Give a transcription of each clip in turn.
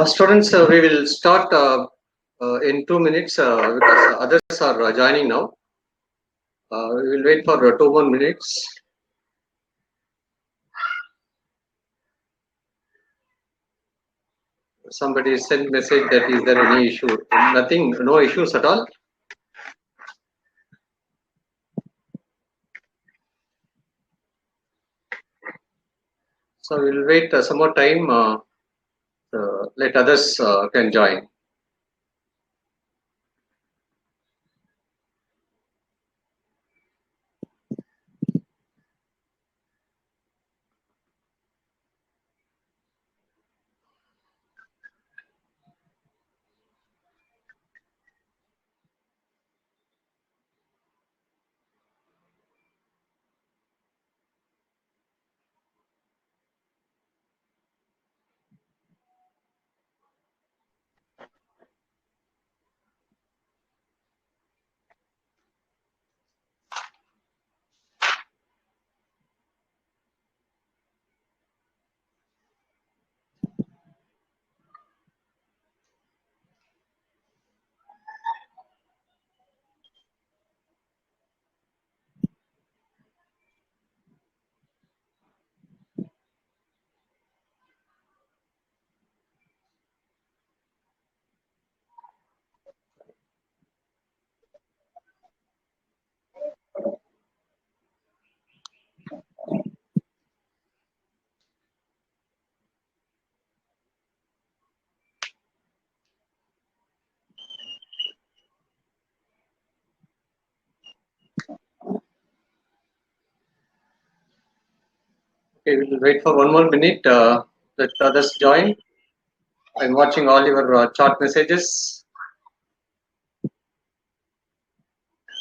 Students, we will start in 2 minutes because others are joining now. We will wait for 2 more minutes. Somebody sent message that is there any issue? Nothing, no issues at all. So we will wait some more time. Let others can join. Okay, we will wait for 1 more minute. Let others join. I'm watching all your chat messages.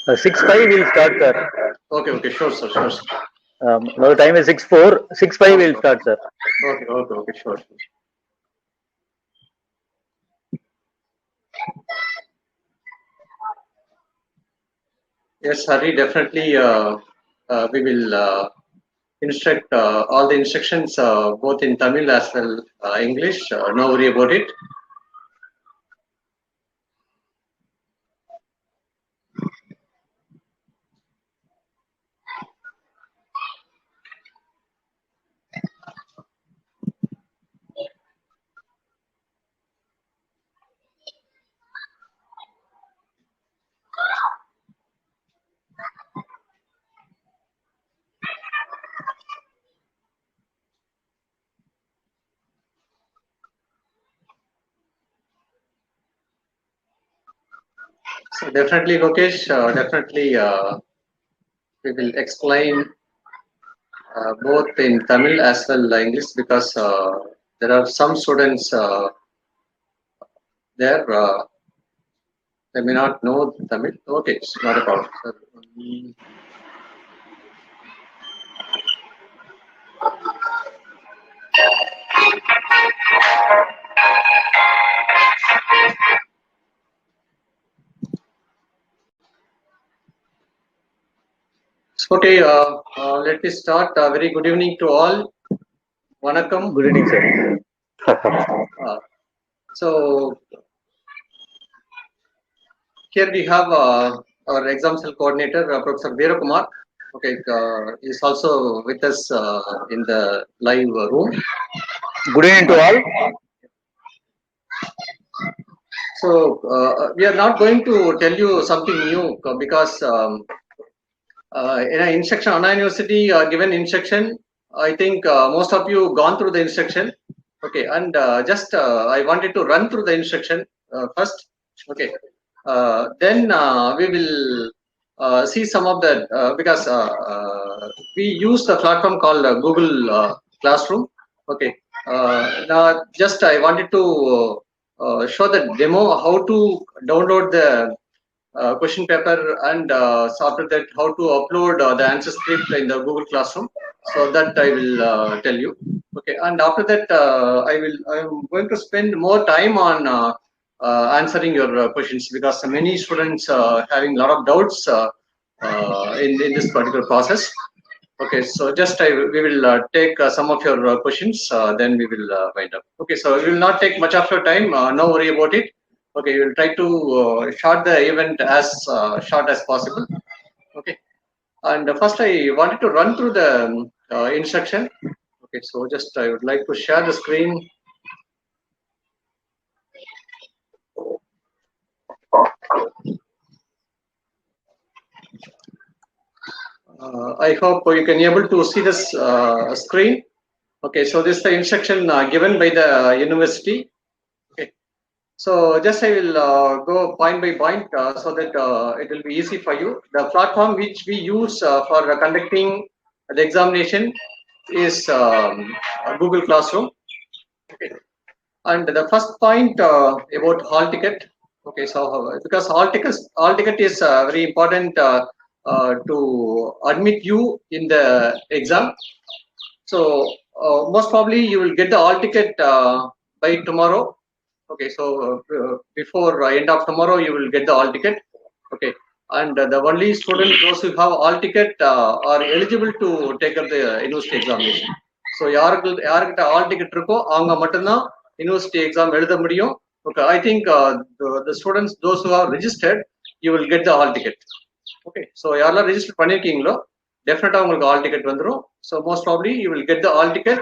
6:05 will start, sir. Okay, sure, sir. Now the time is 6:04. 6:05 will start, sir. Okay, sure. Yes, Hari, definitely we will instruct all the instructions both in Tamil as well English. No worry about it. So definitely, Lokesh, definitely we will explain both in Tamil as well English because there are some students there they may not know Tamil. Okay, it's not a problem. Okay, let me start. Very good evening to all. Vanakkam. Good evening, sir. So here we have our exam cell coordinator, Professor Veera Kumar. Okay, is also with us in the live room. Good evening to all. So we are not going to tell you something new because in an instruction, Anna University given instruction, I think most of you gone through the instruction. Okay, and just I wanted to run through the instruction first. Okay, then we will see some of the because we use the platform called Google Classroom. Okay, now just I wanted to show the demo how to download the question paper and so after that how to upload the answer script in the Google Classroom. So that I will tell you. Okay, and after that I am going to spend more time on answering your questions because many students having a lot of doubts in this particular process. Okay, so just we will take some of your questions, then we will wind up. Okay, so we will not take much of your time. No worry about it. Okay, we will try to short the event as short as possible. Okay, and first I wanted to run through the instruction. Okay, so just I would like to share the screen. I hope you can able to see this screen. Okay, so this is the instruction given by the university. Okay, so just I will go point by point so that it will be easy for you. The platform which we use for conducting the examination is Google Classroom. Okay. And the first point about hall ticket. Okay, so because hall ticket is very important to admit you in the exam. So most probably you will get the hall ticket by tomorrow. Okay, so before end of tomorrow you will get the hall ticket. Okay, and the only student those who have hall ticket are eligible to take up the university examination. So யார்கிட்ட hall ticket இருக்கோ அவங்க மட்டும்தான் university exam எழுத முடியும். Okay, I think the students those who have registered you will get the hall ticket. Okay, so யாரெல்லாம் register பண்ணிருக்கீங்களோ definitely உங்களுக்கு hall ticket வந்துரும். So most probably you will get the hall ticket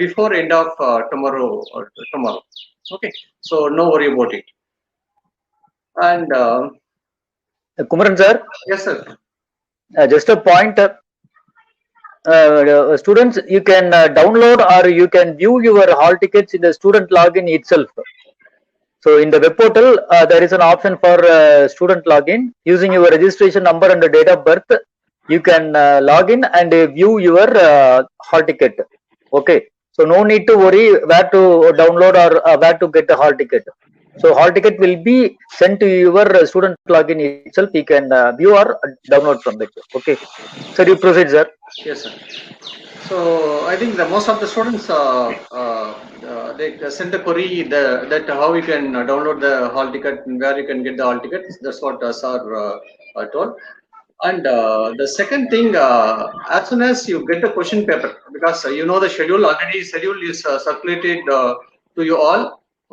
before end of tomorrow. Okay, so no worry about it. And Kumaran sir, yes sir, just a point. Students, you can download or you can view your hall tickets in the student login itself. So in the web portal, there is an option for student login. Using your registration number and the date of birth, you can log in and view your hall ticket. Okay, so no need to worry where to download or where to get the hall ticket. So hall ticket will be sent to your student login itself. You can view or download from it. Okay, so you proceed, sir. Yes sir. So I think the most of the students they send the query that how you can download the hall ticket and where you can get the hall ticket. That's what sir told. And the second thing, as soon as you get the question paper, because you know the schedule already, schedule is circulated to you all.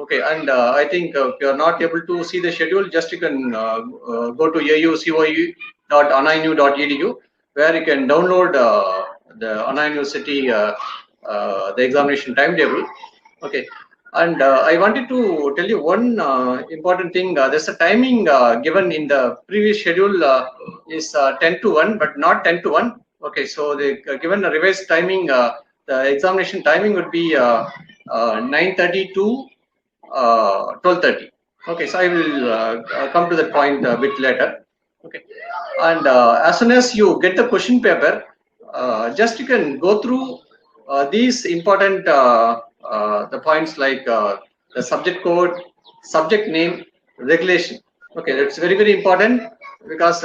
Okay, and I think if you are not able to see the schedule, just you can go to aucoe.annauniv.edu where you can download the Anna University the examination timetable. Okay, and I wanted to tell you one important thing. There's a timing given in the previous schedule is 10 to 1, but not 10 to 1. Okay, so they given a revised timing. The examination timing would be 9:30 to 12:30. Okay, so I will come to that point a bit later. Okay, and as soon as you get the question paper, just you can go through these important the points like the subject code, subject name, regulation. Okay, that's very important because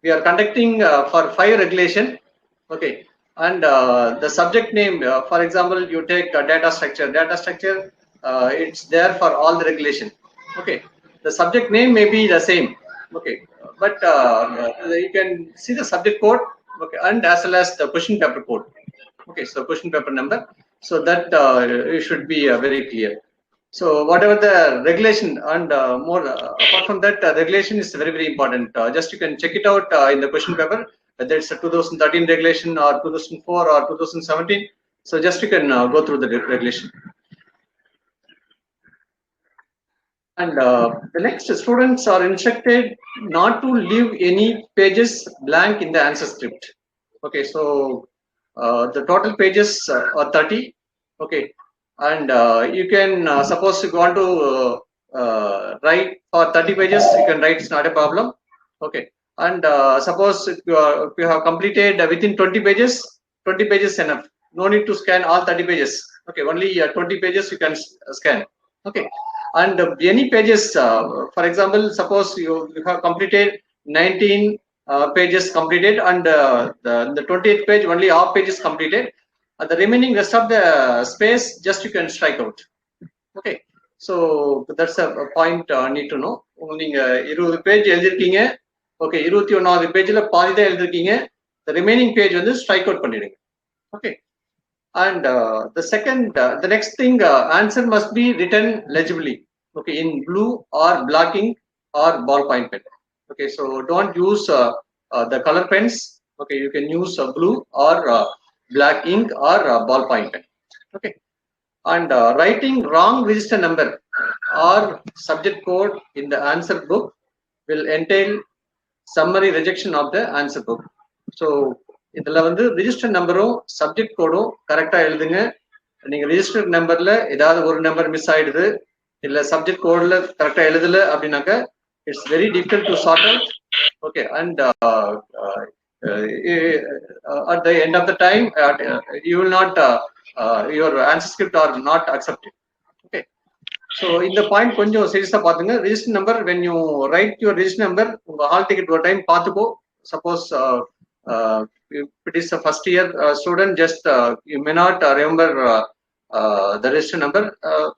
we are conducting for 5 regulation. Okay, and the subject name, for example, you take data structure. It's there for all the regulation. Okay, the subject name may be the same. Okay, but you can see the subject code. Okay, and as well as the question paper code. Okay, so question paper number. So that it should be very clear. So whatever the regulation and more apart from that, regulation is very important. Just you can check it out in the question paper, whether it's a 2013 regulation or 2004 or 2017. So just you can go through the regulation. And the next, students are instructed not to leave any pages blank in the answer script. Okay, so the total pages are 30. Okay, and you can suppose you want to write for 30 pages, you can write, it's not a problem. Okay, and suppose if you have completed within 20 pages enough, no need to scan all 30 pages. Okay, only 20 pages you can scan. Okay, and any pages, for example, suppose you have completed 19 pages completed, and the 20th page only half page is completed. The remaining rest of the space just you can strike out. Okay, so that's a point need to know. நீங்க 20 page எழுதிருக்கீங்க. Okay, 21வது பேஜ்ல பாதி தான் எழுதிருக்கீங்க. the remaining page வந்து strike out பண்ணிடுங்க. Okay. And the next thing, answer must be written legibly, okay, in blue or black ink or ballpoint pen. Okay, so don't use the color pens. Okay, you can use blue or black ink or ballpoint pen. Okay, and writing wrong register number or subject code in the answer book will entail summary rejection of the answer book. So இதுல வந்து register நம்பரும் subject கோடும் கரெக்டா எழுதுங்க. நீங்க register நம்பர்ல ஏதாவது ஒரு நம்பர் மிஸ் ஆயிடுது, இல்ல சப்ஜெக்ட் கோட்ல கரெக்டா எழுதல அப்படின்னாக்க it's very difficult to sort out. Okay, and at the end of the time you will not your answer script are not accepted. Okay, so இந்த பாயிண்ட் கொஞ்சம் சீரியஸா பாத்துங்க. Register number when you write your register number உங்க hall ticket ஒரு time பாத்துக்கோ. Suppose if it is a first year student, just you may not remember the register number,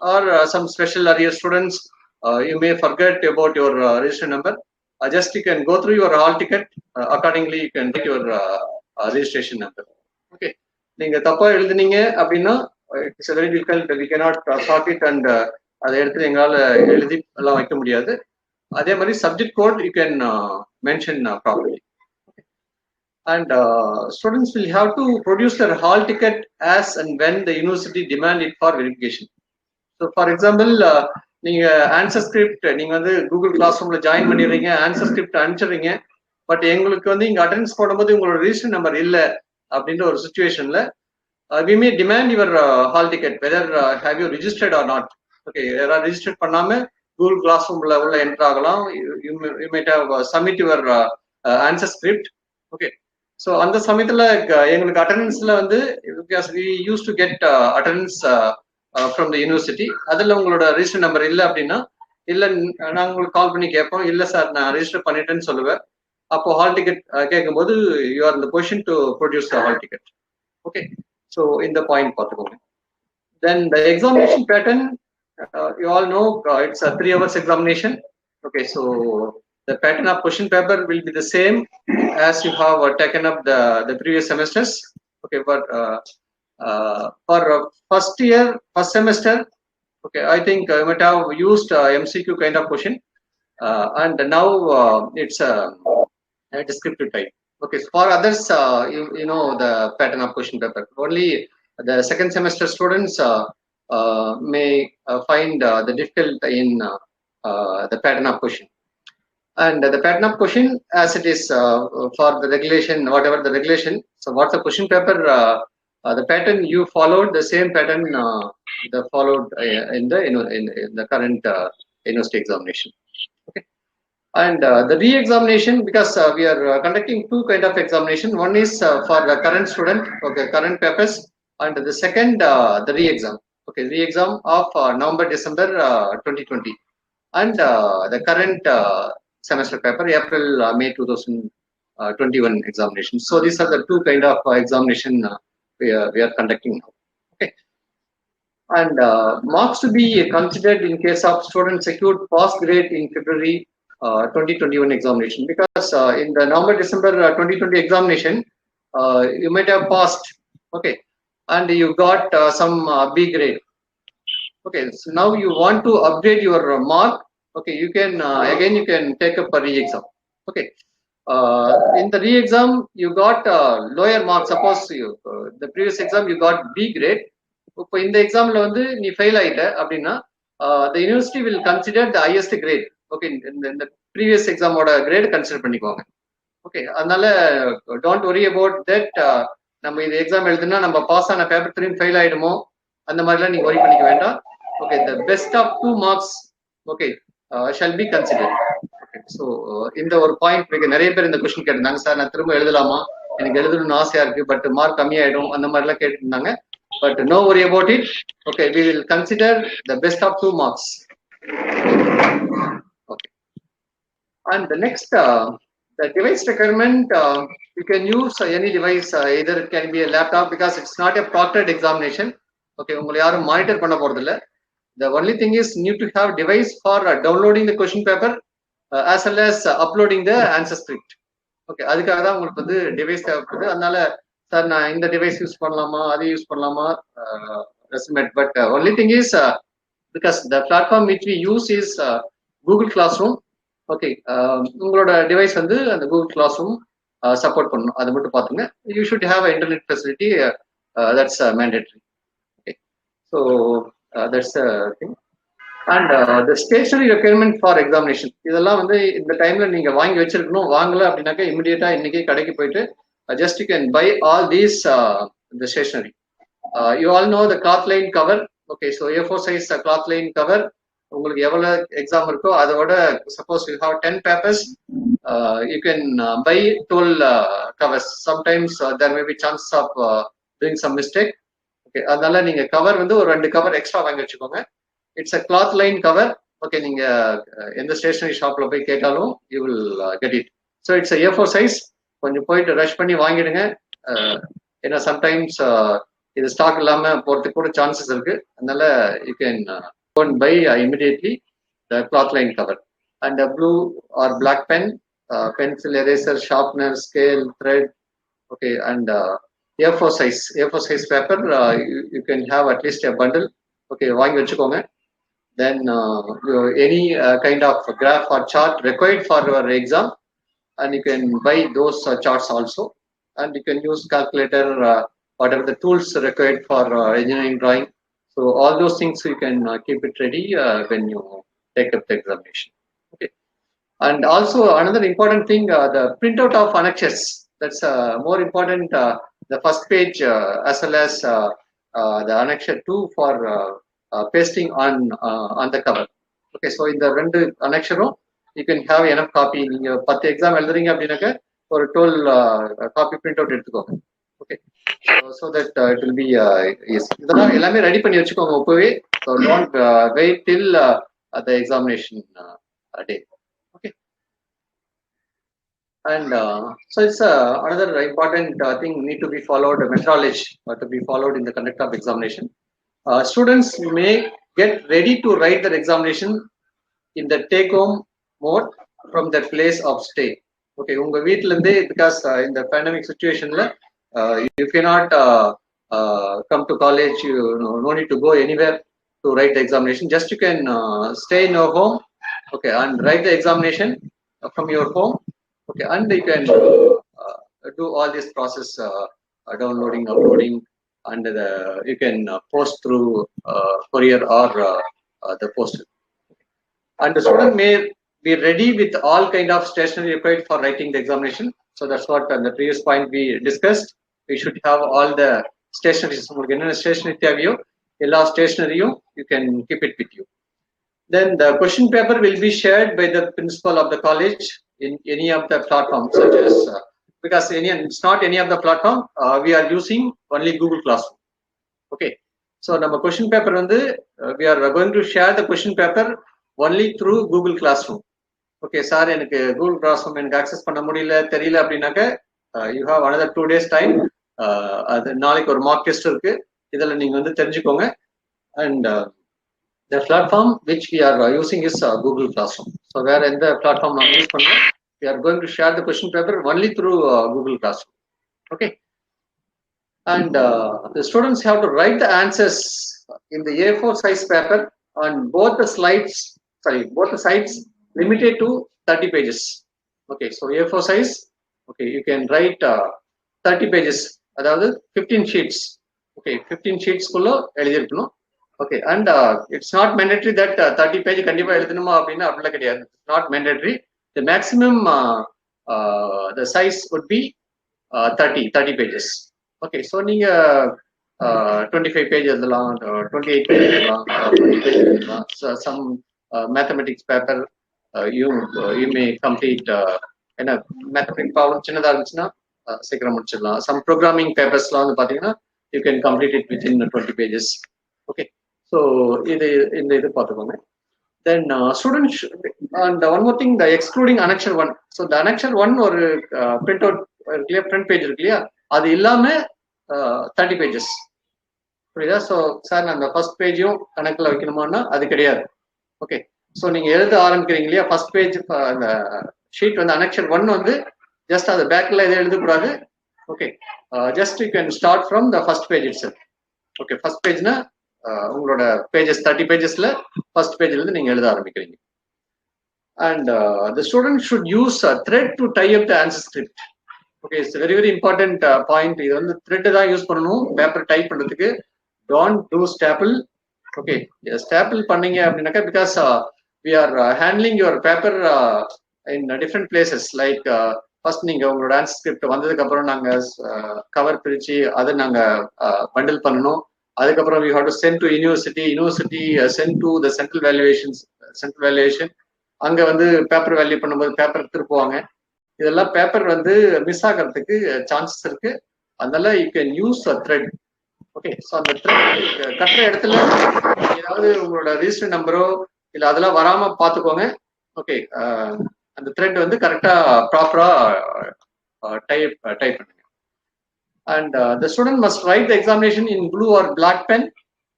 or some special area students you may forget about your register number. Just you can go through your hall ticket, accordingly you can take your registration number. Okay, நீங்க தப்பா எழுதுனீங்க அப்படின்னா it's very difficult, we cannot sort it, and அதை எடுத்து எங்களால எழுதி எல்லாம் வைக்க முடியாது. அதே மாதிரி subject code you can mention properly. And students will have to produce their hall ticket as and when the university demand it for verification. So for example, நீங்க ஆன்சர் ஸ்கிரிப்ட் நீங்க வந்து கூகுள் கிளாஸ் ரூம்ல join பண்ணிடுறீங்க, answer script அனுப்பிச்சிடுறீங்க, but எங்களுக்கு வந்து இங்க attendance போடும்போது உங்களோட ரிஜிஸ்டர் நம்பர் இல்ல அப்படின்ற ஒரு சுச்சுவேஷன்ல we may demand your hall ticket whether have you registered or not. Okay, யாராவது ரெஜிஸ்டர் பண்ணாம கூகுள் கிளாஸ் ரூம்ல உள்ள என்டர் ஆகலாம். you might have submit your answer script. Okay, so அந்த சமயத்துல எங்களுக்கு அட்டெண்டன்ஸ்ல வந்து because we used to get attendance from the university, அதுல உங்களோட ரெஜிஸ்டர் நம்பர் இல்ல அப்படின்னா இல்ல நாங்க உங்களுக்கு கால் பண்ணி கேட்போம், இல்ல சார் நான் ரெஜிஸ்டர் பண்ணிட்டேன்னு சொல்லுவேன். அப்போ ஹால் டிக்கெட் கேட்கும்போது you are in the position to produce the hall ticket. Okay, so இந்த பாயிண்ட் பார்த்துக்கோங்க. Then the examination pattern you all know it's a 3 hours examination. Okay, so the pattern of question paper will be the same as you have taken up the previous semesters. Okay, but for first year, first semester, okay, I think you might have used MCQ kind of question, and now it's a descriptive type. Okay, so for others, you know the pattern of question paper. Only the second semester students may find the difficult in the pattern of question. And the pattern of question, as it is for the regulation, whatever the regulation, so what's the question paper, the pattern you followed, the same pattern the followed in the current university examination. Okay, and the re-examination, because we are conducting two kind of examination. One is for the current student, okay, current papers, and the second the re-exam. Okay, re-exam of November December 2020, and the current semester paper April May 2021 examination. So these are the two kind of examination we are conducting now. Okay, and marks to be considered in case of student secured pass grade in February 2021 examination, because in the November December 2020 examination you might have passed, okay, and you got some B grade. Okay, so now you want to upgrade your mark. Okay, you can again you can take up a re-exam. Okay, in the re-exam you got lower mark. Suppose you the previous exam you got B grade. இப்போ இந்த எக்ஸாம்ல வந்து நீ fail ஆயிட்ட அப்படின்னா the university will consider the highest grade. Okay, இந்த previous examோட great consider பண்ணிக்குவாங்க. Okay, அதனால டோன்ட் worry about that. நம்ம இந்த எக்ஸாம் எழுதுனா நம்ம பாஸ் ஆன பேப்பர் 3 ஃபெயில் ஆயிடுமோ அந்த மாதிரிலாம் நீங்க worry பண்ணிக்க வேண்டாம். Okay, the best of 2 marks, okay, shall be considered. Okay, so இந்த ஒரு பாயிண்ட் மிக நிறைய பேர் இந்த கொஸ்டின் கேட்டிருந்தாங்க, சார் நான் திரும்ப எழுதலாமா, எனக்கு எழுதணும்னு ஆசையா இருக்கு பட் மார்க் கம்மியாயிடும் அந்த மாதிரி எல்லாம் கேட்டிருந்தாங்க. But no worry about it. Okay, we will consider the best of 2 marks. Okay, and the next the device requirement, you can use any device, either it can be a laptop because it's not a proctored examination. Okay, உங்களை யாரும் monitor பண்ண போறது இல்ல. The only thing is you need to have device for downloading the question paper as well as uploading the answer script. Okay, அதுக்காக தான் உங்களுக்கு வந்து device தேவைப்படுது. அதனால சார் நான் இந்த டிவைஸ் யூஸ் பண்ணலாமா, அது யூஸ் பண்ணலாமா, ரெஸ்மெட். But only thing is because the platform which we use is Google classroom. Okay, உங்களோட டிவைஸ் வந்து அந்த கூகுள் கிளாஸ் ரூம் சப்போர்ட் பண்ணணும். அது மட்டும் பார்த்துங்க. You should have internet facility, that's mandatory. Okay, so that's thing. And the stationery requirement for examination, இதெல்லாம் வந்து இந்த டைம்ல நீங்க வாங்கி வச்சிருக்கணும். வாங்கல அப்படின்னாக்கா இமிடியேட்டா இன்னைக்கு கடைக்கு போயிட்டு just you can buy all these the stationery. You all know the cloth line cover. Okay, so A4 size cloth line cover உங்களுக்கு எவ்வளவு எக்ஸாம் இருக்கோ அதோட suppose you have 10 papers, you can buy 12 covers. Sometimes there may be chance of doing some mistake. Okay, அதனால நீங்க cover வந்து ஒரு 2 cover extra வாங்கி வச்சுக்கோங்க. It's a cloth line cover. Okay, நீங்க எந்த ஸ்டேஷனரி ஷாப்ல போய் கேட்டாலும் you will get it. So it's A4 size. கொஞ்சம் போயிட்டு ரஷ் பண்ணி வாங்கிடுங்க. ஏன்னா சம்டைம்ஸ் இது ஸ்டாக் இல்லாம போறதுக்கு கூட சான்சஸ் இருக்கு. அதனால you can go and buy immediately the cloth line cover. And a blue or black pen, pencil, eraser, sharpener, scale, thread. Okay, and A4 size paper, you can have at least a bundle. Okay, வாங்கி வச்சுக்கோங்க. Then any kind of graph or chart required for your exam, and you can buy those charts also. And you can use calculator, whatever the tools required for engineering drawing. So all those things you can keep it ready when you take up the examination. Okay. And also another important thing, the printout of annexures. That's more important. The first page as well as the annexure 2 for pasting on the cover. Okay, so in the rendu annexure you can have enough copy. நீங்க 10 exam எழுதுறீங்க அப்படின்னாக்க ஒரு 12 copy print out எடுத்துக்கோங்க. Okay, so that it will be easy. இதெல்லாம் எல்லாமே ready பண்ணி வச்சுக்கோங்க இப்பவே. So don't wait till the examination day. Okay, and so it's another important thing need to be followed, methodology to be followed in the conduct of examination. Students may get ready to write their examination in the take home mode from their place of stay. Okay, உங்க வீட்ல இருந்தே, because in the pandemic situation you cannot come to college, you no need to go anywhere to write the examination. Just you can stay in your home, okay, and write the examination from your home. Okay, and you can do all this process, downloading, uploading, and you can post through courier or the postal. And the student may be ready with all kind of stationery required for writing the examination. So that's what on the previous point we discussed. We should have all the stationery. உங்களுக்கு என்ன stationery தேவையோ எல்லா stationeryயும் you can keep it with you. Then the question paper will be shared by the principal of the college in any of the platforms, such as because it's not any of the platform, we are using only Google Classroom. Okay, so நம்ம question paper வந்து we are going to share the question paper only through Google Classroom. Okay, sir எனக்கு Google Classroom எனக்கு access பண்ண முடியல தெரியல அப்படின்னாக்க you have another 2 days time. அது நாளைக்கு ஒரு mock test இருக்கு, இதெல்லாம் நீங்க வந்து தெரிஞ்சுக்கோங்க. And the platform which we are using is Google Classroom. So where in the platform நாம் யூஸ் பண்றோம், we are going to share the question paper only through Google Classroom. Okay, and the students have to write the answers in the A4 size paper on both the sides, limited to 30 pages. Okay, so A4 size, okay, you can write 30 pages, அதாவது 15 sheets. Okay, 15 sheets குள்ள எழுதிருக்கணும். Okay, and it's not mandatory that 30 page கண்டிப்பா எழுதணுமா அப்படின்னா அப்படிலாம் கிடையாது. It's not mandatory. The maximum the size would be 30 pages. Okay, so நீங்க 25 pages எழுதலாம், 28 pages எழுதலாம், 20 pages எழுதலாம். So some mathematics paper you may complete என்ன mathematics problem சின்னதா இருந்துச்சுன்னா சீக்கிரம் முடிச்சிடலாம். Some programming papers-லாம் வந்து பாத்தீங்கன்னா you can complete it within 20 pages. Okay, so இந்த இது பார்த்துக்கோங்க. Then students, and one more thing, the excluding annexure 1. So the annexure 1 ஒரு print out இருக்குல்லையா, print page இருக்குல்லையா, அது இல்லாம 30 pages. புரியுதா? ஸோ சார் நான் அந்த ஃபர்ஸ்ட் பேஜையும் கணக்கில் வைக்கணுமான்னா அது கிடையாது. ஓகே, ஸோ நீங்க எழுத ஆரம்பிக்கிறீங்க இல்லையா, ஃபர்ஸ்ட் பேஜ் அந்த ஷீட் வந்து annexure 1 வந்து ஜஸ்ட் அது பேக்ல எதை எழுதக்கூடாது. Okay, just you can start from the first page itself. Okay, first பேஜ்னா உங்களோட பேஜஸ் 30 பேஜஸ்ல ஃபர்ஸ்ட் பேஜ்ல இருந்து நீங்க எழுத ஆரம்பிக்கிறீங்க. And the student should use thread to tie up the answer script. Okay, it's very very important point. இது வந்து thread தான் யூஸ் பண்ணணும் பேப்பர் டைப் பண்றதுக்கு. Don't do staple. Okay, staple பண்ணீங்க அப்படின்னாக்கா because we are handling your paper in different places. Like first நீங்க உங்களோட answer script வந்ததுக்கு அப்புறம் நாங்க கவர் பிரிச்சு அதை நாங்க பண்டில் பண்ணணும். அதுக்கப்புறம் we have to send to university send to the central valuation. அங்க வந்து பேப்பர் வேல்யூ பண்ணும்போது பேப்பர் திருப்புவாங்க. இதெல்லாம் பேப்பர் வந்து மிஸ் ஆகிறதுக்கு சான்சஸ் இருக்கு. அதனால you can use a thread. Okay, so அந்த த்ரெட் கட்டுற இடத்துல ஏதாவது உங்களோட ரிஜிஸ்டர் நம்பரோ இல்ல அதெல்லாம் வராம பாத்துக்கோங்க. ஓகே, அந்த த்ரெட் வந்து கரெக்டா ப்ராப்பரா டைப் பண்ணுங்க. And the student must write the examination in blue or black pen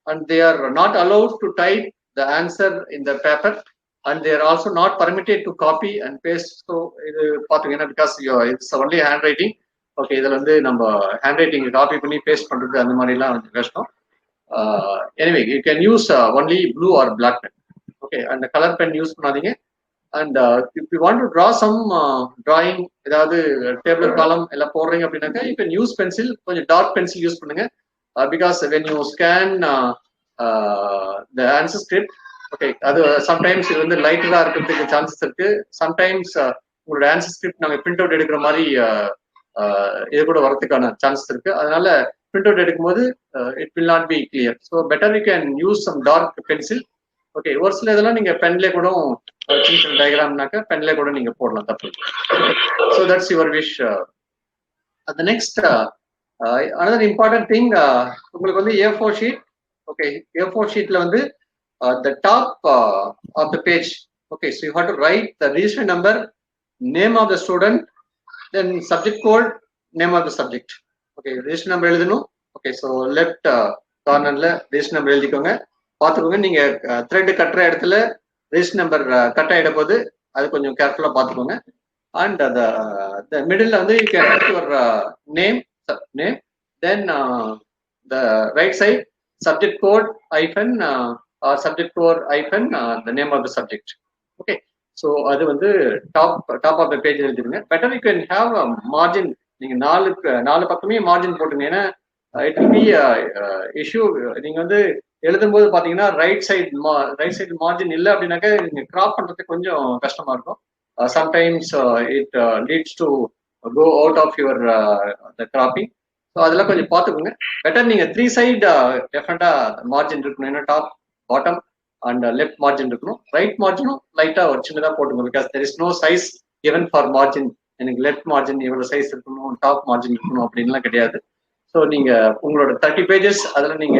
and they are not allowed to type the answer in the paper and they are also not permitted to copy and paste. So இது பாத்தீங்கன்னா because it's only handwriting. Okay, இதுல வந்து நம்ம handwriting copy பண்ணி paste பண்றது அந்த மாதிரி எல்லாம் கொஞ்சம் கஷ்டம். Anyway you can use only blue or black pen. Okay, அந்த கலர் பென் யூஸ் பண்ணாதீங்க. And if you want to draw some drawing, ஏதாவது டேபிள் காலம் எல்லாம் போடுறீங்க அப்படின்னாக்கா யூ கேன் யூஸ் பென்சில். கொஞ்சம் டார்க் பென்சில் யூஸ் பண்ணுங்க. Because when you scan the answer script, okay, அது sometimes இது வந்து லைட்டரா இருக்கிறதுக்கு சான்சஸ் இருக்கு. சம்டைம்ஸ் உங்களோட ஆன்சர் ஸ்கிரிப்ட் நாங்கள் பிரிண்ட் அவுட் எடுக்கிற மாதிரி இது கூட வரதுக்கான சான்சஸ் இருக்கு. அதனால பிரிண்ட் அவுட் எடுக்கும்போது it will not be clear. So better you can use some dark pencil. Okay, ஒரு சில இதெல்லாம் நீங்க பென்ல கூட சின்ன சின்ன டயக்ராம்னாக்க பென்ல கூட நீங்க போடலாம், தப்பு. So that's your wish. அந்த நெக்ஸ்ட் அனதர் இம்பார்ட்டன்ட் திங், உங்களுக்கு வந்து A4 ஷீட். ஓகே, A4 ஷீட்ல வந்து the top of the page. Okay, so you have to write the register number, name of the student, then subject code, name of the subject. Okay, register number எழுதணும். Okay, so left கார்னர்ல register number எழுதிக்கோங்க. பாத்துக்கோங்க, நீங்க thread கட்டுற இடத்துல register number cut ஆயிட போது அது கொஞ்சம் கேர்ஃபுல்லா பாத்துக்கோங்க. அண்ட் the middle வந்து you can write your name, then the right side subject code hyphen or subject code hyphen the name of the subject. Okay, so அது வந்து top of the page எழுதிடுங்க. better you can have a margin. நீங்க நாலு பக்கமே margin போட்டுங்க. ஏன்னா it will be issue. நீங்க வந்து எழுதும்போது பாத்தீங்கன்னா ரைட் சைடு மார்ஜின் இல்லை அப்படின்னாக்க நீங்க கிராப் பண்றதுக்கு கொஞ்சம் கஷ்டமா இருக்கும். Sometimes it leads to go out of your cropping. So அதெல்லாம் கொஞ்சம் பார்த்துக்கோங்க. பெட்டர் நீங்க 3 சைடு டெஃபினட்டா மார்ஜின் இருக்கணும். ஏன்னா top, bottom and left margin இருக்கணும். ரைட் மார்ஜினும் லைட்டா ஒரு சின்னதா போட்டுங்க. Because there is no size given for margin. எனக்கு லெஃப்ட் மார்ஜின் இவ்வளவு சைஸ் இருக்கணும், டாப் மார்ஜின் இருக்கணும் அப்படின்லாம் கிடையாது. ஸோ நீங்க உங்களோட 30 பேஜஸ் அதுல நீங்க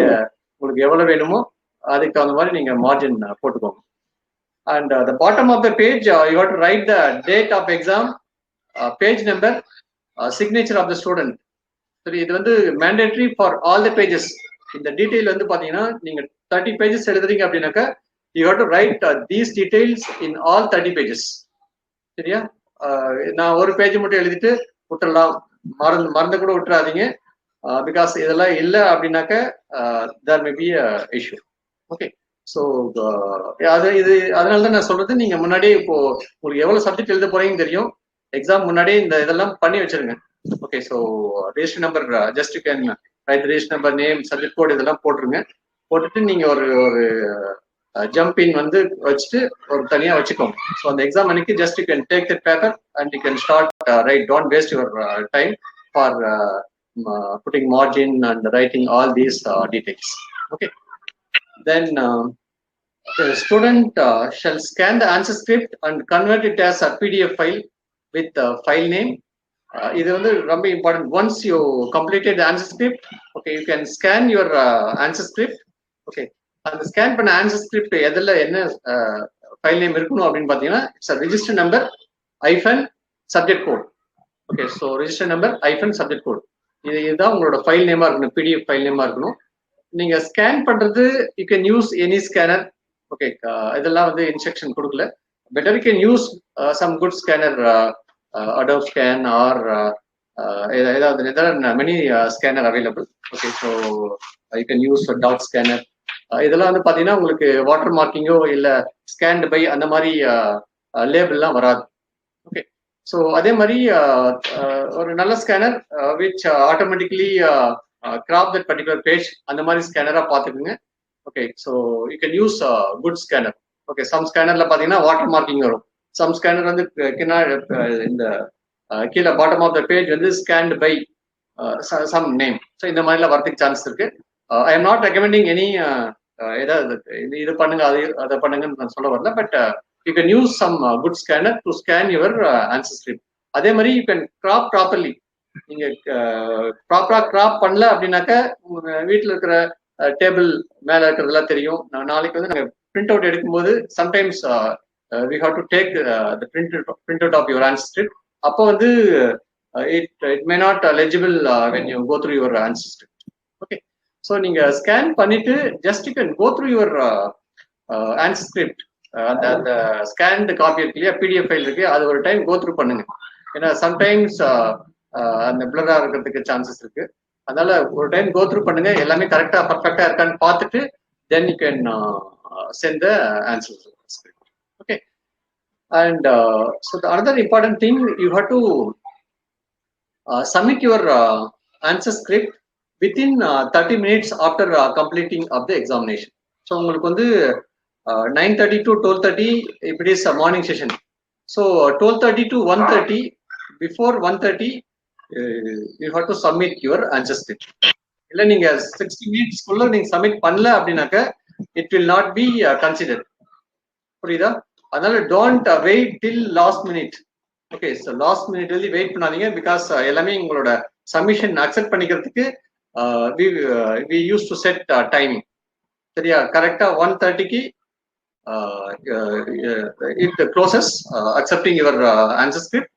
உங்களுக்கு எவ்வளவு வேணுமோ அதுக்கு தகுந்த மாதிரி நீங்க மார்ஜின் போட்டுக்கோங்க. And the bottom of the page you have to write the date of exam, page number, signature of the student. சரி, இது வந்து mandatory for all the pages. இந்த டீடைல் வந்து பாத்தீங்கன்னா நீங்க 30 பேஜஸ் எழுதுறீங்க அப்படின்னாக்கா you have to write these details in all 30 pages. சரியா? நான் ஒரு பேஜ் மட்டும் எழுதிட்டு விட்டுறலாம், மறந்து கூட விட்டுறாதீங்க. பிகாஸ் இதெல்லாம் இல்லை அப்படின்னாக்க there may be issue. Okay, so அதனால தான் நான் சொல்றது, நீங்க முன்னாடியே இப்போ உங்களுக்கு எவ்வளவு சப்ஜெக்ட் எழுத போறீங்கன்னு தெரியும். எக்ஸாம் முன்னாடியே இந்த இதெல்லாம் பண்ணி வச்சிருங்க. Okay, so register number just you can write register number, name, subject code இதெல்லாம் போட்டுருங்க. போட்டுட்டு நீங்க ஒரு ஜம்ப் இன் வந்து வச்சுட்டு ஒரு தனியா வச்சுக்கோங்க. ஸோ அந்த எக்ஸாம் அன்னைக்கு just you can take that paper and you can start right. Don't waste your time for putting margin and writing all these details. Okay, then the student shall scan the answer script and convert it as a PDF file with file name. இது வந்து ரொம்ப important. Once you completed the answer script, okay, you can scan your answer script. Okay, அந்த scan பண்ண answer script எதில் என்ன file name இருக்கணும் அப்படின்னு பார்த்தீங்கன்னா it's register number hyphen subject code. Okay, so register number hyphen subject code இதுதான் உங்களோட file நேமா இருக்கணும், பிடிஎஃப் ஃபைல் நேமா இருக்கணும். நீங்க ஸ்கேன் பண்றது you can use any scanner. Okay, இதெல்லாம் வந்து இன்ஸ்ட்ரக்ஷன் கொடுக்கல. Better you can use some good scanner Adobe Scan or there are many scanner available. Okay, so you can use a dot scanner. இதெல்லாம் வந்து பாத்தீங்கன்னா உங்களுக்கு water மார்க்கிங்கோ இல்ல scanned by அந்த மாதிரி லேபிள்லாம் வராது. ஓகே, ஸோ அதே மாதிரி ஒரு நல்ல scanner which automatically crop that particular page அந்த மாதிரி ஸ்கேனரா பாத்துக்குங்க. Okay, so you can use good scanner. Okay, some ஸ்கேனர்ல பாத்தீங்கன்னா வாட்டர் மார்க்கிங் வரும். சம் ஸ்கேனர் வந்து இந்த கீழே பாட்டம் ஆஃப் த பேஜ் வந்து scanned by some name. So இந்த மாதிரிலாம் வரதுக்கு சான்ஸ் இருக்கு. I am not recommending any ஏதாவது இது பண்ணுங்க அதை பண்ணுங்கன்னு நான் சொல்ல வரல. But you can use some good scanner to scan your answer script. அதே மாதிரி யூ கேன் கிராப் ப்ராப்பர்லி. நீங்க ப்ராப்பரா கிராப் பண்ணல அப்படின்னாக்க உங்க வீட்டில் இருக்கிற டேபிள் மேல இருக்கிறதெல்லாம் தெரியும். நாளைக்கு வந்து நாங்கள் பிரிண்ட் அவுட் எடுக்கும்போது sometimes we have to take the printout of your answer script. அப்போ வந்து it may not legible when you go through your answer script. Okay, so நீங்க ஸ்கேன் பண்ணிட்டு just you can go through your answer script. அந்த scanned copy இருக்கு இல்லையா, PDF file இருக்கு, அது ஒரு டைம் கோ த்ரூ பண்ணுங்க. ஏன்னா சம்டைம்ஸ் அந்த பிளரா இருக்கிறதுக்கு சான்சஸ் இருக்கு. அதனால ஒரு டைம் கோ த்ரூ பண்ணுங்க, எல்லாமே கரெக்டா பர்ஃபெக்டா இருக்கான்னு பார்த்துட்டு then you can send the answer script. Okay, and so the another important thing, you have to submit your answer script within 30 minutes after completing of the examination. So உங்களுக்கு வந்து 9:30 to 12:30 if it is a morning session. So 12:30 to 1:30, before 1:30 you have to submit your answer script. இல்ல நீங்க 60 minutes குள்ள நீங்க submit பண்ணல அப்படின்னாக்க it will not be considered. புரியுதா? அதனால don't wait till last minute. Okay, so last minute வந்து wait பண்ணாதீங்க. பிகாஸ் எல்லாமே உங்களோட சப்மிஷன் அக்செப்ட் பண்ணிக்கிறதுக்கு we used to set timing. சரியா? கரெக்டா 1:30க்கு it closes accepting your answer script.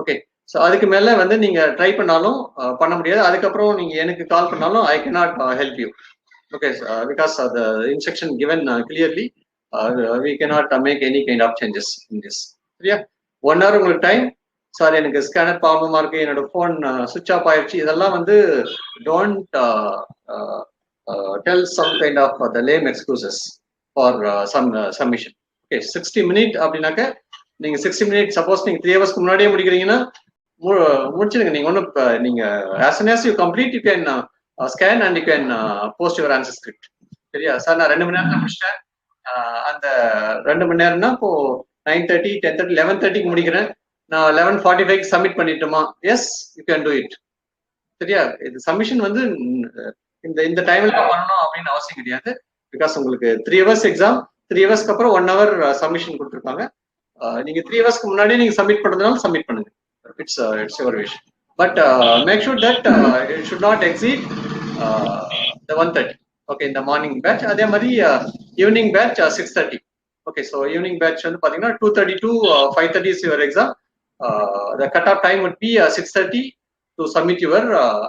Okay, so அதுக்கு மேல வந்து நீங்க ட்ரை பண்ணாலும் பண்ண முடியாது. அதுக்கப்புறம் நீங்க எனக்கு கால் பண்ணாலும் I cannot help you. Okay, because the instruction given clearly, we cannot make any kind of changes in this. சரியா? 1 hour உங்களுக்கு டைம். சாரி, எனக்கு ஸ்கேனர் ப்ராப்ளமா இருக்கு, என்னோட போன் சுவிட்ச் ஆஃப் ஆயிடுச்சு, இதெல்லாம் வந்து don't tell some kind of the lame excuses for some submission. Okay, 60 minutes அப்படின்னாக்க நீங்க 60 minutes, சப்போஸ் நீங்க 3 hours முன்னாடியே முடிக்கிறீங்கன்னா முடிச்சிருங்க. நீங்க ஒன்றும் நீங்க as soon as you complete you can scan and you can post your answer script. சரியா? Sir நான் 2 மணி நேரத்துல முடிச்சிட்டேன். அந்த 2 மணி நேரம்னா இப்போ 9:30, 10:30, 11:30க்கு முடிக்கிறேன், நான் 11:45 சப்மிட் பண்ணிட்டோமா? Yes, you can do it. சரியா? இது சப்மிஷன் வந்து இந்த டைம்ல பண்ணணும் அப்படின்னு அவசியம் கிடையாது. பிகாஸ் உங்களுக்கு 3 hours எக்ஸாம், 3 hours அப்புறம் 1 hour சப்மிஷன் கொடுத்துருப்பாங்க. நீங்க 3 hours முன்னாடியே நீங்க சப்மிட் பண்றதுனால சப்மிட் பண்ணுங்க. It's your wish. But make sure that it should not exceed the 1:30. Okay, இந்த மார்னிங் பேட்ச். அதே மாதிரி evening batch 6:30. Okay, so evening batch வந்து பாத்தீங்கன்னா 2:30 to 5:30 is your exam. The cut-off time would be 6:30 to submit your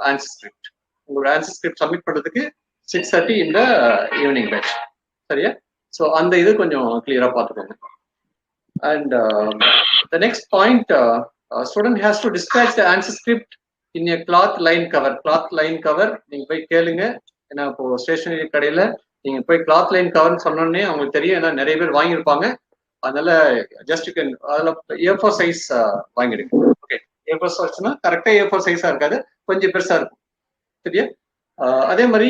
answer script. உங்களோட answer script submit பண்றதுக்கு 6:30 இந்த evening batch. சரியா? So அந்த இது கொஞ்சம் கிளியரா பார்த்துக்கோங்க. And the next point, student has to dispatch the answer script in a cloth line cover. Cloth line cover நீங்க போய் கேளுங்க. ஏன்னா இப்போ ஸ்டேஷனரி கடையில நீங்க போய் கிளாத் லைன் கவர்னு சொன்னோடனே அவங்களுக்கு தெரியும், ஏன்னா நிறைய பேர் வாங்கியிருப்பாங்க. அதனால ஜஸ்ட் யூ கேன் அதுல A4 சைஸ் வாங்கிடுங்க. ஓகே, A4 சைஸ்னா கரெக்டா A4 சைஸா இருக்காது, கொஞ்சம் பெருசா இருக்கும். சரியா? அதே மாதிரி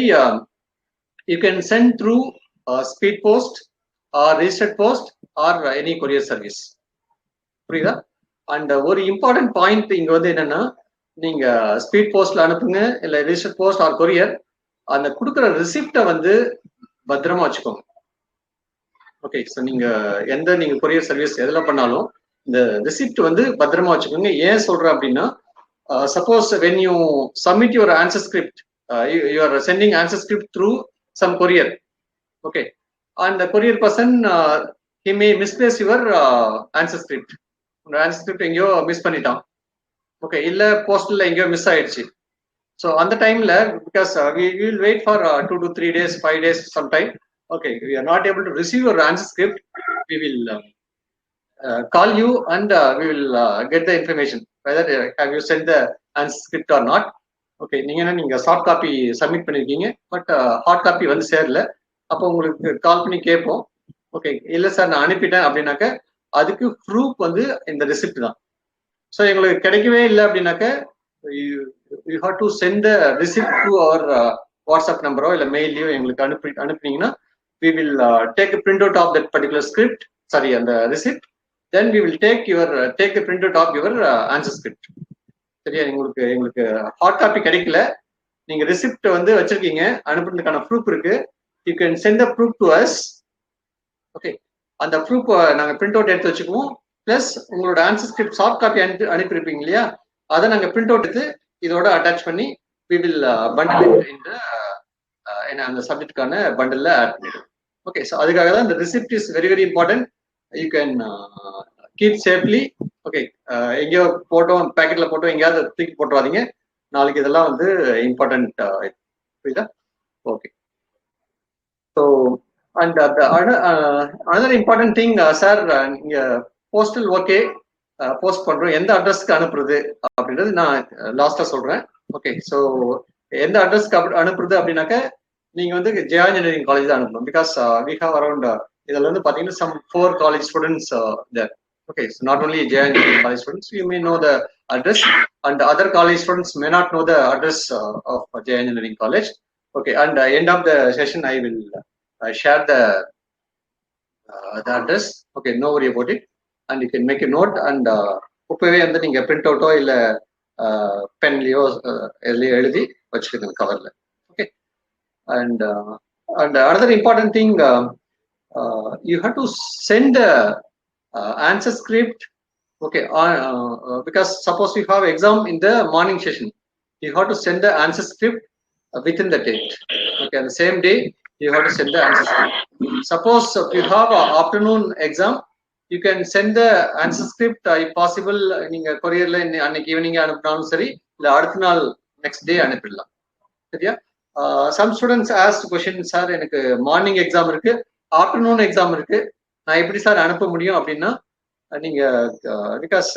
you can send through speed post or registered post or any courier service. புரியுதா? அண்ட் ஒரு இம்பார்ட்டன்ட் பாயிண்ட் இங்க வந்து என்னன்னா, நீங்க ஸ்பீட் போஸ்ட்ல அனுப்புங்க இல்ல ரிஜிஸ்டர்ட் போஸ்ட் ஆர் கொரியர், அந்த கொடுக்குற ரிசிப்டை வந்து பத்திரமா வச்சுக்கோங்க. ஓகே, ஸோ நீங்க நீங்க கொரியர் சர்வீஸ் எதுல பண்ணாலும் இந்த ரிசிப்ட் வந்து பத்திரமா வச்சுக்கோங்க. ஏன் சொல்றேன் அப்படின்னா, suppose when you submit your answer script, you are sending answer script through some courier. Okay, and courier person he may misplace your answer script. உங்க ஆன்சர் ஸ்கிரிப்ட் எங்கேயோ மிஸ் பண்ணிட்டான். ஓகே, இல்ல போஸ்டல்ல எங்கேயோ மிஸ் ஆயிடுச்சு. So on the time lag, because we will wait for 2 to 3 days, 5 days sometime. Okay, we are not able to receive your answer script. We will call you and we will get the information whether have you sent the answer script or not. Okay, நீங்க soft copy submit பண்ணிருக்கீங்க, but hard copy வந்து சேரல. அப்போ உங்களுக்கு கால் பண்ணி கேட்போம். Okay, இல்ல sir நான் அனுப்பிட்டேன் அப்படின்னாக்க அதுக்கு ப்ரூஃப் வந்து இந்த ரிசிப்ட் தான். ஸோ எங்களுக்கு கிடைக்கவே இல்லை அப்படின்னாக்க you have to send the receipt to our WhatsApp நம்பரோ இல்லை மெயிலையோ எங்களுக்கு அனுப்புனீங்கன்னா we will take a printout of that particular script, sorry, and the receipt. Then we will take the printout of your answer script. சரியா? எங்களுக்கு hard copy கிடைக்கல, நீங்க receipt வந்து வச்சிருக்கீங்க, அனுப்புறதுக்கான ப்ரூஃப் இருக்கு. You can send the proof to us. Okay, அந்த proof நாங்க பிரிண்ட் அவுட் எடுத்து வச்சுக்குவோம். பிளஸ் உங்களோட ஆன்சர் ஸ்கிரிப்ட் சாஃப்ட் காப்பி அனுப்பியிருப்பீங்க இல்லையா, அதை நாங்க பிரிண்ட் அவுட் எடுத்து இதோட அட்டாச் பண்ணி we will bundle it in the அந்த சப்ஜெக்டுக்கான பண்டல்ல ஆட் பண்ணிடுவோம். ஓகே, ஸோ அதுக்காக தான் இந்த receipt is very very important. You can keep safely. Okay, எங்கேயோ போட்டோம், பேக்கெட்ல போட்டோம், எங்கேயாவது தூக்கி போட்டுறாதீங்க. நாளைக்கு இதெல்லாம் வந்து இம்பார்ட்டன்ட். புரியுதா? Okay, so and another important thing, sir, நீங்க போஸ்டல் ஓகே போஸ்ட் பண்றோம், எந்த அட்ரஸ்க்கு அனுப்புறது அப்படின்றது நான் லாஸ்டா சொல்றேன். ஓகே, ஸோ எந்த அட்ரஸ்க்கு அனுப்புறது அப்படின்னாக்க நீங்க வந்து ஜெயா இன்ஜினியரிங் காலேஜ் தான் அனுப்பணும். பிகாஸ் வி ஹாவ் அரௌண்ட் இதுல வந்து பாத்தீங்கன்னா some 4 college students there. Okay, so not only Jaya Engineering College students, you may know the address, and other college students may not know the address of Jaya Engineering College. Okay, and end of the session I will share the address. Okay, no worry about it, and you can make a note and இப்பவே வந்து நீங்க print அவுட்டோ இல்ல பென்லயோ எழுதி வச்சுக்கோங்க கவர்ல. Okay, and another important thing, you have to send the answer script. Okay, because suppose you have exam in the morning session, you have to send the answer script within the date. Okay, on the same day you have to send the answer script. Suppose you have an afternoon exam, you can send the answer script if possible நீங்க கொரியர்ல அன்னைக்கு evening அனுப்பினாலும் சரி, இல்ல அடுத்த நாள் next day அனுப்பிடலாம். சரியா? some students asked question, sir எனக்கு morning exam இருக்கு, afternoon exam இருக்கு, நான் எப்படி சார் அனுப்ப முடியும் அப்படின்னா, நீங்க பிகாஸ்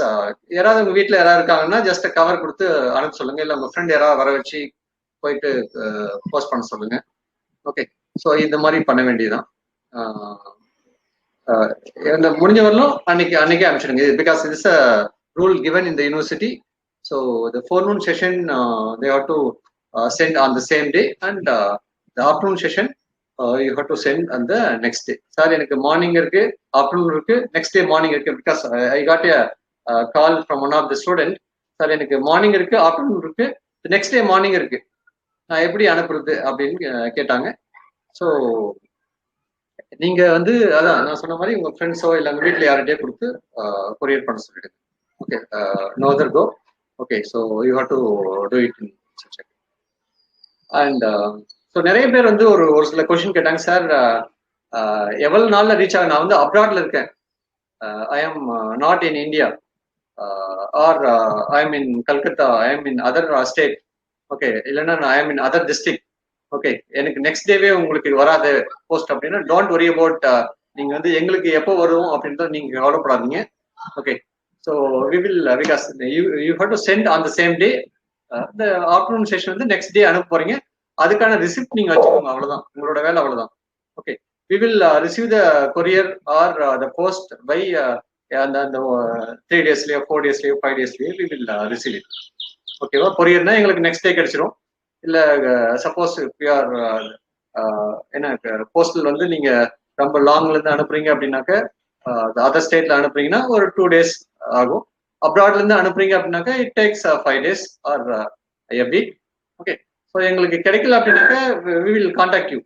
யாராவது உங்க வீட்டுல யாராவது இருக்காங்கன்னா ஜஸ்ட் கவர் கொடுத்து அனுப்ப சொல்லுங்க, இல்ல உங்க ஃப்ரெண்ட் யாராவது வர வச்சு போயிட்டு போஸ்ட் பண்ண சொல்லுங்க. ஓகே, ஸோ இந்த மாதிரி பண்ண வேண்டியதுதான். முடிஞ்ச வரலும் அன்னைக்கே அனுப்பிச்சிடுங்க. Because it's a rule given in the university. So the forenoon session they have to send on the same day, and the afternoon session you have to send on the next day. Sir எனக்கு morning இருக்கு, afternoon இருக்கு, next day morning இருக்கு. Because I got a call from one of the student, sir எனக்கு morning இருக்கு, afternoon இருக்கு, next day morning இருக்கு, நான் எப்படி அனுப்புறது அப்படின்னு கேட்டாங்க. ஸோ நீங்க வந்து அதான் நான் சொன்ன மாதிரி உங்க ஃப்ரெண்ட்ஸோ இல்லை உங்க வீட்டில் யார்கிட்டயே கொடுத்து கொரியர் பண்ண சொல்லிடுங்க. Okay, no other go. Okay, so you have to do it in such. And so நிறைய பேர் வந்து ஒரு சில கொஸ்டின் கேட்டாங்க, சார் எவ்வளவு நாள்ல ரீச் ஆகும், நான் வந்து அப்ராட்ல இருக்கேன், I am not in India, or I am in Calcutta, I am in other state. Okay, இல்லைன்னா I am in other district. Okay, எனக்கு நெக்ஸ்ட் டேவே உங்களுக்கு வராது போஸ்ட் அப்படின்னா டோன்ட் வரி அபவுட். நீங்க வந்து எங்களுக்கு எப்போ வரும் அப்படின்றத நீங்க கவலைப்படாதீங்க. Okay, so we will because you have to send on the same day. இந்த ஆஃப்டர்நூன் செஷன் வந்து நெக்ஸ்ட் டே அனுப்ப போறீங்க, அதுக்கான ரிசிப்ட் நீங்க வச்சுக்கோங்க, அவ்வளவுதான் உங்களோட வேலை, அவ்வளவுதான். Okay, we will receive the courier or the post by அந்த 3 daysலயோ 4 daysலயோ 5 daysலயோ வி வில் ரிசீவ் இட். ஓகேவா? கொரியர்னா எங்களுக்கு நெக்ஸ்ட் டே கிடைச்சிரும். இல்ல சப்போஸ் பிஆர் என்ன போஸ்டல் வந்து நீங்க ரொம்ப லாங்ல இருந்து அனுப்புறீங்க அப்படின்னாக்க, அதர் ஸ்டேட்ல அனுப்புறீங்கன்னா ஒரு 2 days ஆகும். அப்ராட்ல இருந்து அனுப்புறீங்க அப்படின்னாக்க it takes 5 days or a week. Okay, so எங்களுக்கு கிடைக்கல அப்படின்னாக்க we will contact you.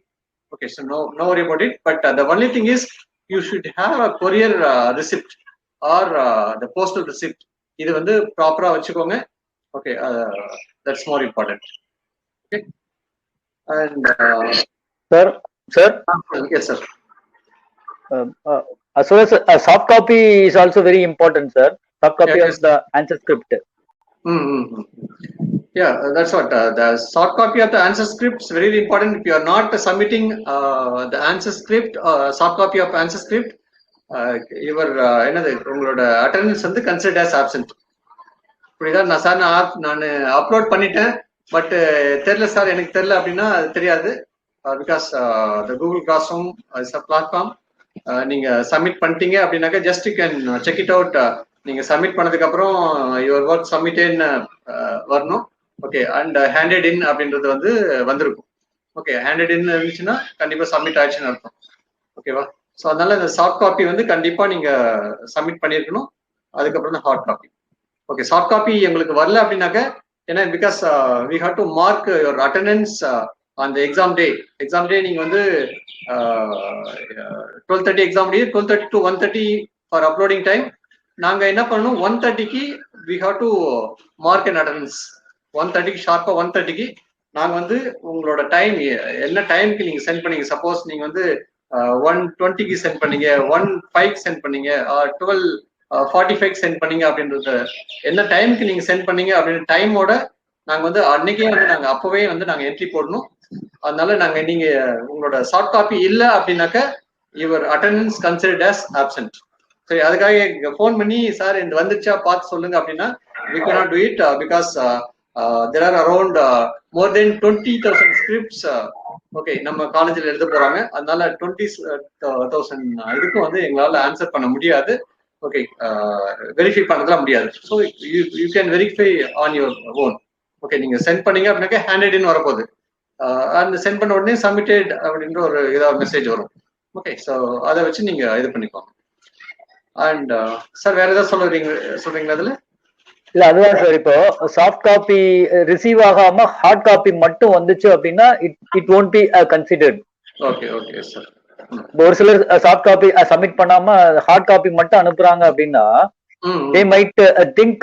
Okay, so no worry about it. But the only thing is you should have a courier receipt or the postal receipt. இது வந்து ப்ராப்பரா வச்சுக்கோங்க. Okay, that's more important. Okay, and sir, yes sir. As well as a soft copy is also very important, sir. Soft copy of the answer script. Yeah, that's what the soft copy of the answer script is very important. If you are not submitting the answer script, soft copy of answer script, இவர் என்னது உங்களோட attendance வந்து considered as absent. புரியுதா? நான் sir நான் upload பண்ணிட்டேன், but தெரியல sir, எனக்கு தெரியல அப்படின்னா அது தெரியாது. Because the Google classroom is a platform. நீங்க சப்மிட் பண்ணிட்டீங்க அப்படின்னாக்கா just you can check it out. நீங்க சப்மிட் பண்ணதுக்கு அப்புறம் யுவர் ஒர்க் சப்மிட்டேன்னு வரணும். ஓகே, அண்ட் ஹேண்டட் இன் அப்படின்றது வந்து வந்திருக்கும். ஓகே, ஹேண்டட் இன் இருந்துச்சுன்னா கண்டிப்பா சப்மிட் ஆயிடுச்சுன்னு அர்த்தம். ஓகேவா? ஸோ அதனால இந்த சாஃப்ட் காப்பி வந்து கண்டிப்பா நீங்க சப்மிட் பண்ணிருக்கணும். அதுக்கப்புறம் தான் hard copy. Okay, soft copy உங்களுக்கு வரல அப்படின்னாக்க, ஏன்னா because we have to mark your attendance on the exam day. Exam day நீங்க வந்து 12:30 exam day, 12:30 to 1:30 for uploading time. நாங்க என்ன பண்ணணும், 1:30க்கு we have to mark an attendance. 1:30க்கு ஷார்ப்பா 1:30க்கு நாங்க வந்து உங்களோட டைம் என்ன டைமுக்கு நீங்க சென்ட் பண்ணீங்க. சப்போஸ் நீங்க வந்து 1:20க்கு சென்ட் பண்ணீங்க, 1:05க்கு சென்ட் பண்ணீங்க, 12:45க்கு சென்ட் பண்ணீங்க அப்படின்றது என்ன டைமுக்கு நீங்க சென்ட் பண்ணீங்க அப்படின்ற டைமோட நாங்க வந்து அன்னைக்கே வந்து நாங்க அப்பவே வந்து நாங்க என்ட்ரி போடணும். அதனால நாங்க நீங்க உங்களோட சாஃப்ட் காப்பி இல்ல அப்படின்னாக்க your attendance considered as absent. சரி, அதுக்காக ஃபோன் பண்ணி சார் இந்த வந்துச்சா பார்த்து சொல்லுங்க அப்படின்னா we cannot do it because there are around more than 20,000 scripts okay நம்ம காலேஜில் எழுத போறாங்க. அதனால 20,000 இதுக்கும் வந்து எங்களால ஆன்சர் பண்ண முடியாது. ஓகே, வெரிஃபை பண்ணதெல்லாம் முடியாது. So you can verify on your own. Okay, நீங்க சென்ட் பண்ணீங்க அப்படின்னாக்க ஹேண்டட் இன் வரப்போகுது. அந்த சென்ட் பண்ண உடனே சப்மிட்டட் அப்படின்ற ஒரு ஏதாவது மெசேஜ் வரும். ஓகே, ஸோ அதை வச்சு நீங்க இது பண்ணிக்கோங்க. அண்ட் சார் வேற ஏதாவது சொல்றீங்களா அதுல? இல்ல அதுதான் சார், இப்போ சாஃப்ட் காப்பி ரிசீவ் ஆகாம ஹார்ட் காப்பி மட்டும் வந்துச்சு அப்படின்னா it won't be considered. Okay okay sir. ஒரு சிலர் சாஃப்ட் காப்பி சப்மிட் பண்ணாம ஹார்ட் காப்பி மட்டும் அனுப்புறாங்க அப்படின்னா they might think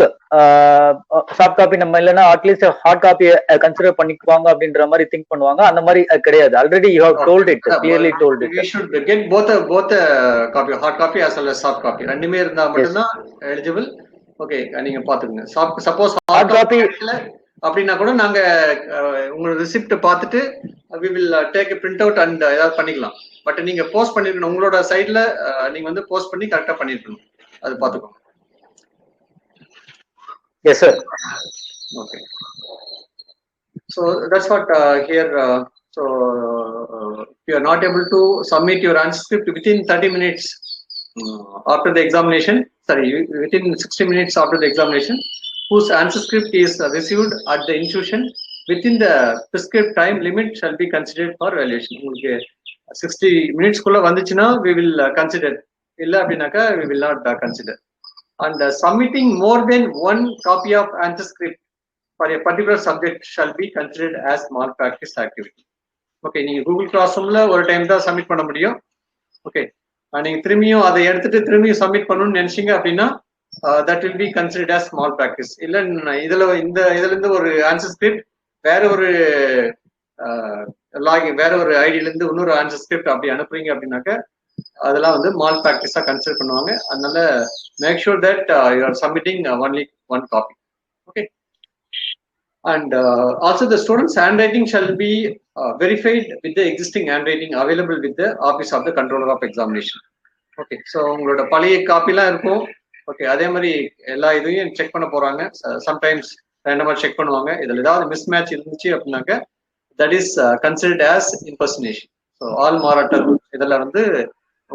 soft copy நம்ம இல்லைன்னா அட்லீஸ்ட் ஹார்ட் காப்பியை கன்சிடர் பண்ணிக்குவாங்க அப்படின்ற மாதிரி திங்க் பண்ணுவாங்க. அந்த மாதிரி கிடையாது. Already you have told it, clearly told it. we should get both copy, hard copy as well as soft copy. ரெண்டுமே இருந்தா மட்டும் தான் எலிஜிபிள். ஓகே, நீங்க பாத்துக்கங்க. சப்போஸ் ஹார்ட் காப்பி அப்படின்னா கூட நாங்க உங்களோட ரிசிப்ட் பார்த்துட்டு we will take a print out and ஏதாவது பண்ணிக்கலாம். பட் நீங்க போஸ்ட் பண்ணிருக்கணும், உங்களோட சைட்ல நீங்க வந்து போஸ்ட் பண்ணி கரெக்டா பண்ணிருக்கணும். அது பாத்துக்கோங்க. Yes sir. Okay, so that's what here so if you are not able to submit your answer script within 30 minutes after the examination, sorry, within 60 minutes after the examination, whose answer script is received at the institution within the prescribed time limit shall be considered for evaluation. உங்களுக்கு 60 minutes குள்ள வந்துச்சுன்னா we will consider, இல்ல அப்படின்னாக்கா we will not consider. And submitting more than one copy of answer script for a particular subject shall be considered as malpractice activity. Okay, நீங்க Google class ரூம்ல ஒரு time தான் submit பண்ண முடியும். Okay, நீங்க திரும்பியும் அதை எடுத்துட்டு திரும்பியும் சப்மிட் பண்ணணும்னு நினைச்சீங்க அப்படின்னா that will be considered as malpractice. இல்ல இதுல இருந்து ஒரு ஆன்சர் ஸ்கிரிப்ட் வேற ஒரு வேற ஒரு ஐடியில இருந்து இன்னொரு ஆன்சர் ஸ்கிரிப்ட் அப்படி அனுப்புறீங்க அப்படின்னாக்க அதெல்லாம் வந்து மால் பிராக்டிஸா கன்சிடர் பண்ணுவாங்க. அதனால make sure that you are submitting only one copy. Okay, and also the students handwriting shall be verified with the existing handwriting available with the office of the controller of examination. Okay, so உங்களோட பழைய காப்பிலாம் இருக்கும். Okay, அதே மாதிரி எல்லா இதையும் check பண்ண போறாங்க. Sometimes ரேண்டமா செக் பண்ணுவாங்க. இதில் ஏதாவது மிஸ் மேட்ச் இருந்துச்சு அப்படின்னாக்க that is considered as impersonation. So all மாராட்டர் இதில் வந்து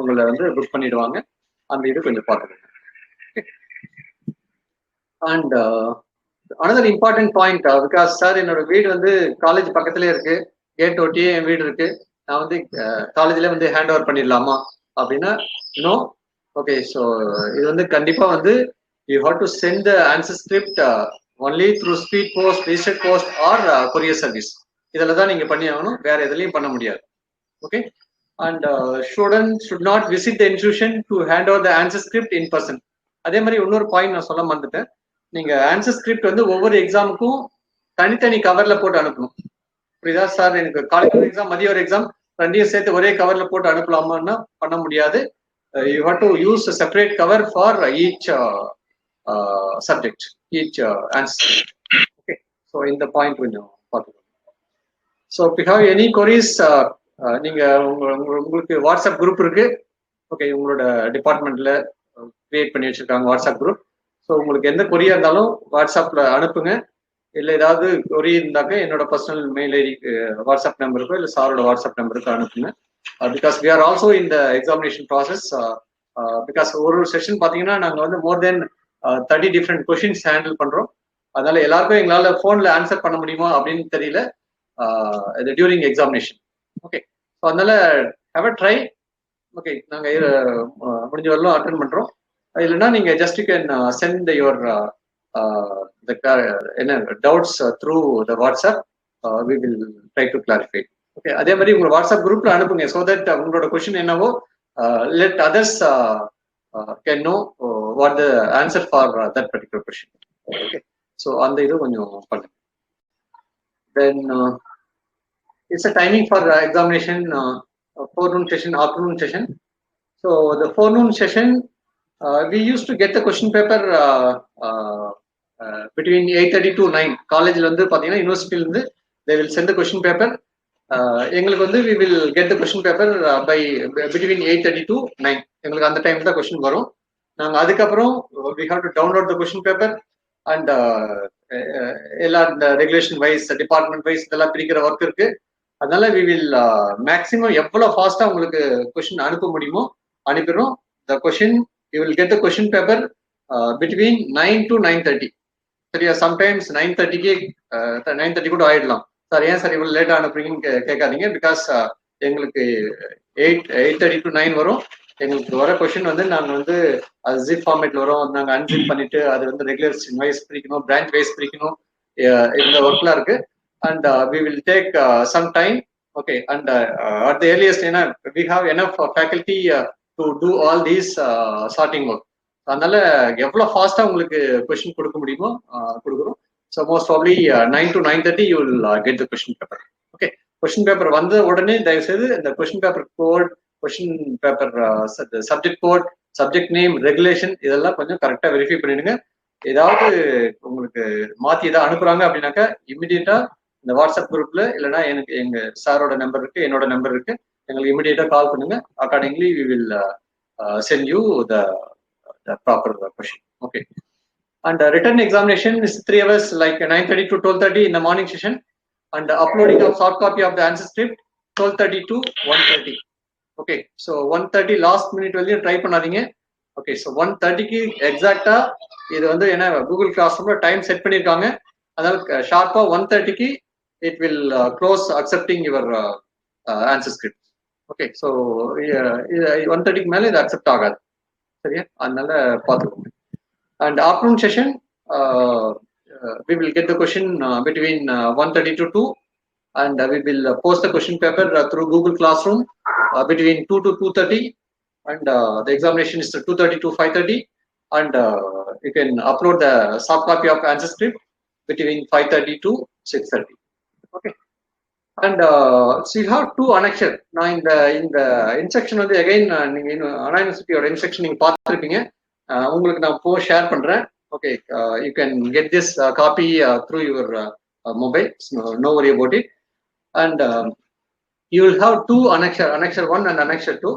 உங்களை வந்து புக் பண்ணிடுவாங்க. அந்த இது கொஞ்சம் பார்த்துக்கோங்க. And another important point, because sir என்னோட வீடு வந்து காலேஜ் பக்கத்துலேயே இருக்கு, கேட் ஒட்டியே என் வீடு இருக்கு, நான் வந்து காலேஜ்ல வந்து ஹேண்ட் ஓவர் பண்ணிடலாமா அப்படின்னா நோ. ஓகே, ஸோ இது வந்து கண்டிப்பா வந்து you have to send the answer script only through speed post, registered post or courier service. இதில் தான் நீங்க பண்ணி ஆகணும், வேற எதுலையும் பண்ண முடியாது. Okay, and students should not visit the institution to hand over the answer script in person. அதே மாதிரி இன்னொரு பாயிண்ட் நான் சொல்ல மறந்துட்டேன். நீங்க ஆன்சர் ஸ்கிரிப்ட் வந்து ஒவ்வொரு எக்ஸாமுக்கும் தனித்தனி கவர்ல போட்டு அனுப்பணும். புரியுதா சார்? எனக்கு காலேஜ் எக்ஸாம், மதிய ஒரு எக்ஸாம், ரெண்டையும் சேர்த்து ஒரே கவர்ல போட்டு அனுப்பலாமான்னா பண்ண முடியாது. You have to use separate cover for each subject, each answer. Okay, so இந்த பாயிண்ட் கொஞ்சம் பார்த்துக்கோங்க. So if you have any queries, நீங்க உங்களுக்கு வாட்ஸ்அப் குரூப் இருக்கு, ஓகே, உங்களோட டிபார்ட்மெண்ட்ல கிரியேட் பண்ணி வச்சிருக்காங்க வாட்ஸ்அப் குரூப். ஸோ உங்களுக்கு எந்த கொரியா இருந்தாலும் வாட்ஸ்அப்ல அனுப்புங்க. இல்லை ஏதாவது கொரி இருந்தாக்க என்னோட பர்சனல் மெயில் ஐடிக்கு வாட்ஸ்அப் நம்பருக்கோ இல்லை சாரோட வாட்ஸ்அப் நம்பருக்கு அனுப்புங்க. Because we are also in the examination process. Because ஒரு செஷன் பார்த்தீங்கன்னா நாங்கள் வந்து more than 30 different questions handle பண்றோம். அதனால எல்லாருக்கும் எங்களால போன்ல ஆன்சர் பண்ண முடியுமா அப்படின்னு தெரியல டியூரிங் எக்ஸாமினேஷன். ஓகே, ஸோ அதனால ஹேவ் அ ட்ரை. ஓகே, நாங்க முடிஞ்ச வரலும் அட்டென்ட் பண்றோம். இல்லைன்னா நீங்க just you can send your என்ன doubts through the WhatsApp. We will try to clarify. Okay, அதே மாதிரி உங்க வாட்ஸ்அப் குரூப்ல அனுப்புங்க. ஸோ தட் உங்களோட கொஸ்டின் என்னவோ let others can know what the answer for that particular question. Okay, so அந்த இது கொஞ்சம் பண்ணுங்க. Then it's a timing for examination, forenoon session, afternoon session. So the forenoon session, we used to get the question paper between 8:30 to 9. College la vandu pathina university la vandu they will send the question paper. எங்களுக்கு வந்து we will get the question paper by between 8:30 to 9. எங்களுக்கு அந்த time தான் question வரும். நாங்க அதுக்கப்புறம் we have to download the question paper and எல்லா regulation wise department wise இதெல்லாம் பிரிக்கிற ஒர்க் இருக்கு. அதனால வி வில் மேக்ஸிமம் எவ்வளவு ஃபாஸ்டா உங்களுக்கு கொஸ்டின் அனுப்ப முடியுமோ அனுப்பிடுறோம். The question you will get the question paper between 9 to 9:30. சரியா? சம்டைம்ஸ் 9:30 கூட ஆயிடலாம். சார் ஏன் சார் இவ்வளவு லேட்டா அனுப்புறீங்கன்னு கேட்காதீங்க. பிகாஸ் எங்களுக்கு 8:30 to 9 வரும். எங்களுக்கு வர கொஸ்டின் வந்து நாங்க வந்து அது ஜிப் ஃபார்மேட்ல வரும். நாங்க அன்ஜிப் பண்ணிட்டு அது வந்து ரெகுலர் வைஸ் பிரிக்கணும், பிரான்ச் வைஸ் பிரிக்கணும். இந்த ஒர்க்லாம் இருக்கு. And we will take some time. Okay, and at the earliest, we have enough faculty to do all these sorting work. அதனால எவ்வளவு ஃபாஸ்டா உங்களுக்கு கொஸ்டின் கொடுக்க முடியுமோ கொடுக்குறோம். So most probably 9 to 9:30 you will get the question paper. Okay, question paper வந்த உடனே தயவு செய்து இந்த question paper code, question paper subject code, subject name, regulation இதெல்லாம் கொஞ்சம் கரெக்டா வெரிஃபை பண்ணிடுங்க. ஏதாவது உங்களுக்கு மாத்தி ஏதாவது அனுப்புறாங்க அப்படின்னாக்கா இமிடியேட்டா இந்த வாட்ஸ்அப் குரூப்ல இல்லைன்னா எனக்கு எங்க சாரோட நம்பர் இருக்கு, என்னோட நம்பர் இருக்கு, எங்களுக்கு இமிடியேட்டா கால் பண்ணுங்க. Accordingly we will send you the proper question. Okay, and written examination is 3 hours, like 9:30 to 12:30 in the morning session, and uploading of soft copy of the answer script 12:30 to 1:30. Okay, so 1:30 last minute வரையும் try பண்ணாதீங்க. Okay, so 1:30க்கு எக்ஸாக்டா இது வந்து என்ன Google class ரூம்ல time set பண்ணியிருக்காங்க. அதனால ஷார்ப்பா 1:30க்கு it will close accepting your answer script. Okay, so 1:30க்கு மேல இது அக்செப்ட் ஆகாது. சரியா? அதனால பார்த்துக்கோங்க. And afternoon session we will get the question between 1:30 to 2, and we will post the question paper through Google Classroom between 2 to 2:30, and the examination is 2:30 to 5:30, and you can upload the soft copy of answer script between 5:30 to 6:30. Okay, and so you have 2 annexure. Now in the instruction வந்து again நீங்க அண்ணா யூனிவர்சிட்டியோட instruction நீங்க பார்த்துருப்பீங்க. உங்களுக்கு நான் share பண்றேன். Okay, you can get this copy through your mobile. No worry about it. And you will have 2 annexure 1 and annexure 2.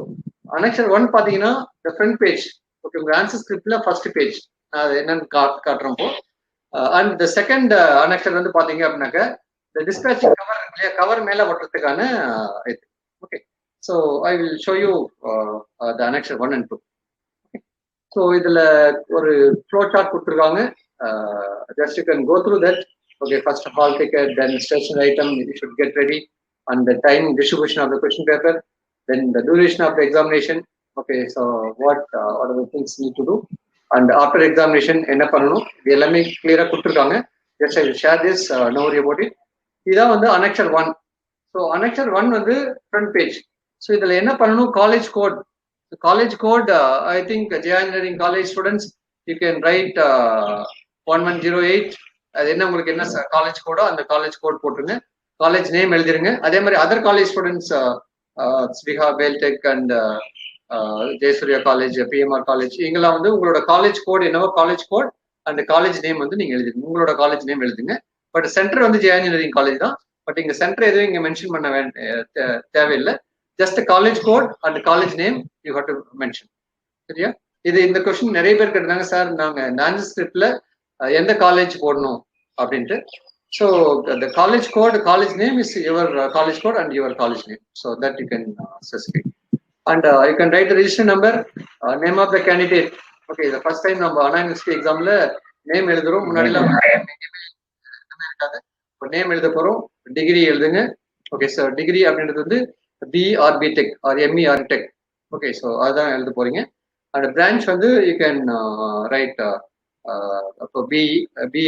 annexure 1 பாத்தீங்கன்னா the front page. Okay, உங்க answer ஸ்கிரிப்ட்ல first page அது என்னன்னு காட்டுறப்போ, அண்ட் the second annexure வந்து பாத்தீங்க அப்படின்னாக்க the dispatching cover மேல ஒட்டுறதுக்கான இது. Okay, so I will show you the annexure 1 and 2. So இதுல ஒரு ஃப்ளோ சார்ட் கொடுத்துருக்காங்க. Just you can go through that. Okay, first of all ticket, then stationery item you should get ready, and the time distribution of the question paper, then the duration of the examination. Okay, so what are the things need to do, and after examination என்ன பண்ணணும், இது எல்லாமே கிளியரா கொடுத்துருக்காங்க. Just I will share this, no worry about it. இதான் வந்து annexure 1. So annexure 1 வந்து front page. So இதுல என்ன பண்ணணும், college code. College code, I think JI Engineering College students, you can write 1108. அது என்ன உங்களுக்கு என்ன காலேஜ் கோடோ அந்த காலேஜ் கோட் போட்டுருங்க. காலேஜ் நேம் எழுதிருங்க. அதே மாதிரி other college students, Sriha, Veltech and Jayasurya college, PMR college, இங்கெல்லாம் வந்து உங்களோட காலேஜ் கோட் என்னவோ காலேஜ் கோட் அந்த காலேஜ் நேம் வந்து நீங்க எழுதிருங்க. உங்களோட காலேஜ் நேம் எழுதுங்க. பட் சென்டர் வந்து JI Engineering காலேஜ் தான். பட் இங்க சென்டர் எதுவும் இங்க மென்ஷன் பண்ண தேவையில்லை. just the college code and the college name you have to mention. சரியா? இது இந்த கொஸ்டின் நிறைய பேர் கேட்டாங்க சார், நாங்க டிரான்ஸ்கிரிப்ட்ல எந்த காலேஜ் போடணும் அப்படின்ட்டு. So the college code, college name is your college code and your college name, so that you can specify. And you can write the register number, name of the candidate. Okay, the first time நம்ம Anna University examல name எழுதுறோம், முன்னாடி எல்லாம் இருக்காது, name எழுத போறோம், degree எழுதுங்க. Okay, so degree அப்படின்றது வந்து B or BTech or ME or tech. Okay, so அதுதான் எழுத போறீங்க. அந்த பிரான்ச் வந்து யூ கேன் ரைட் அப்போ பி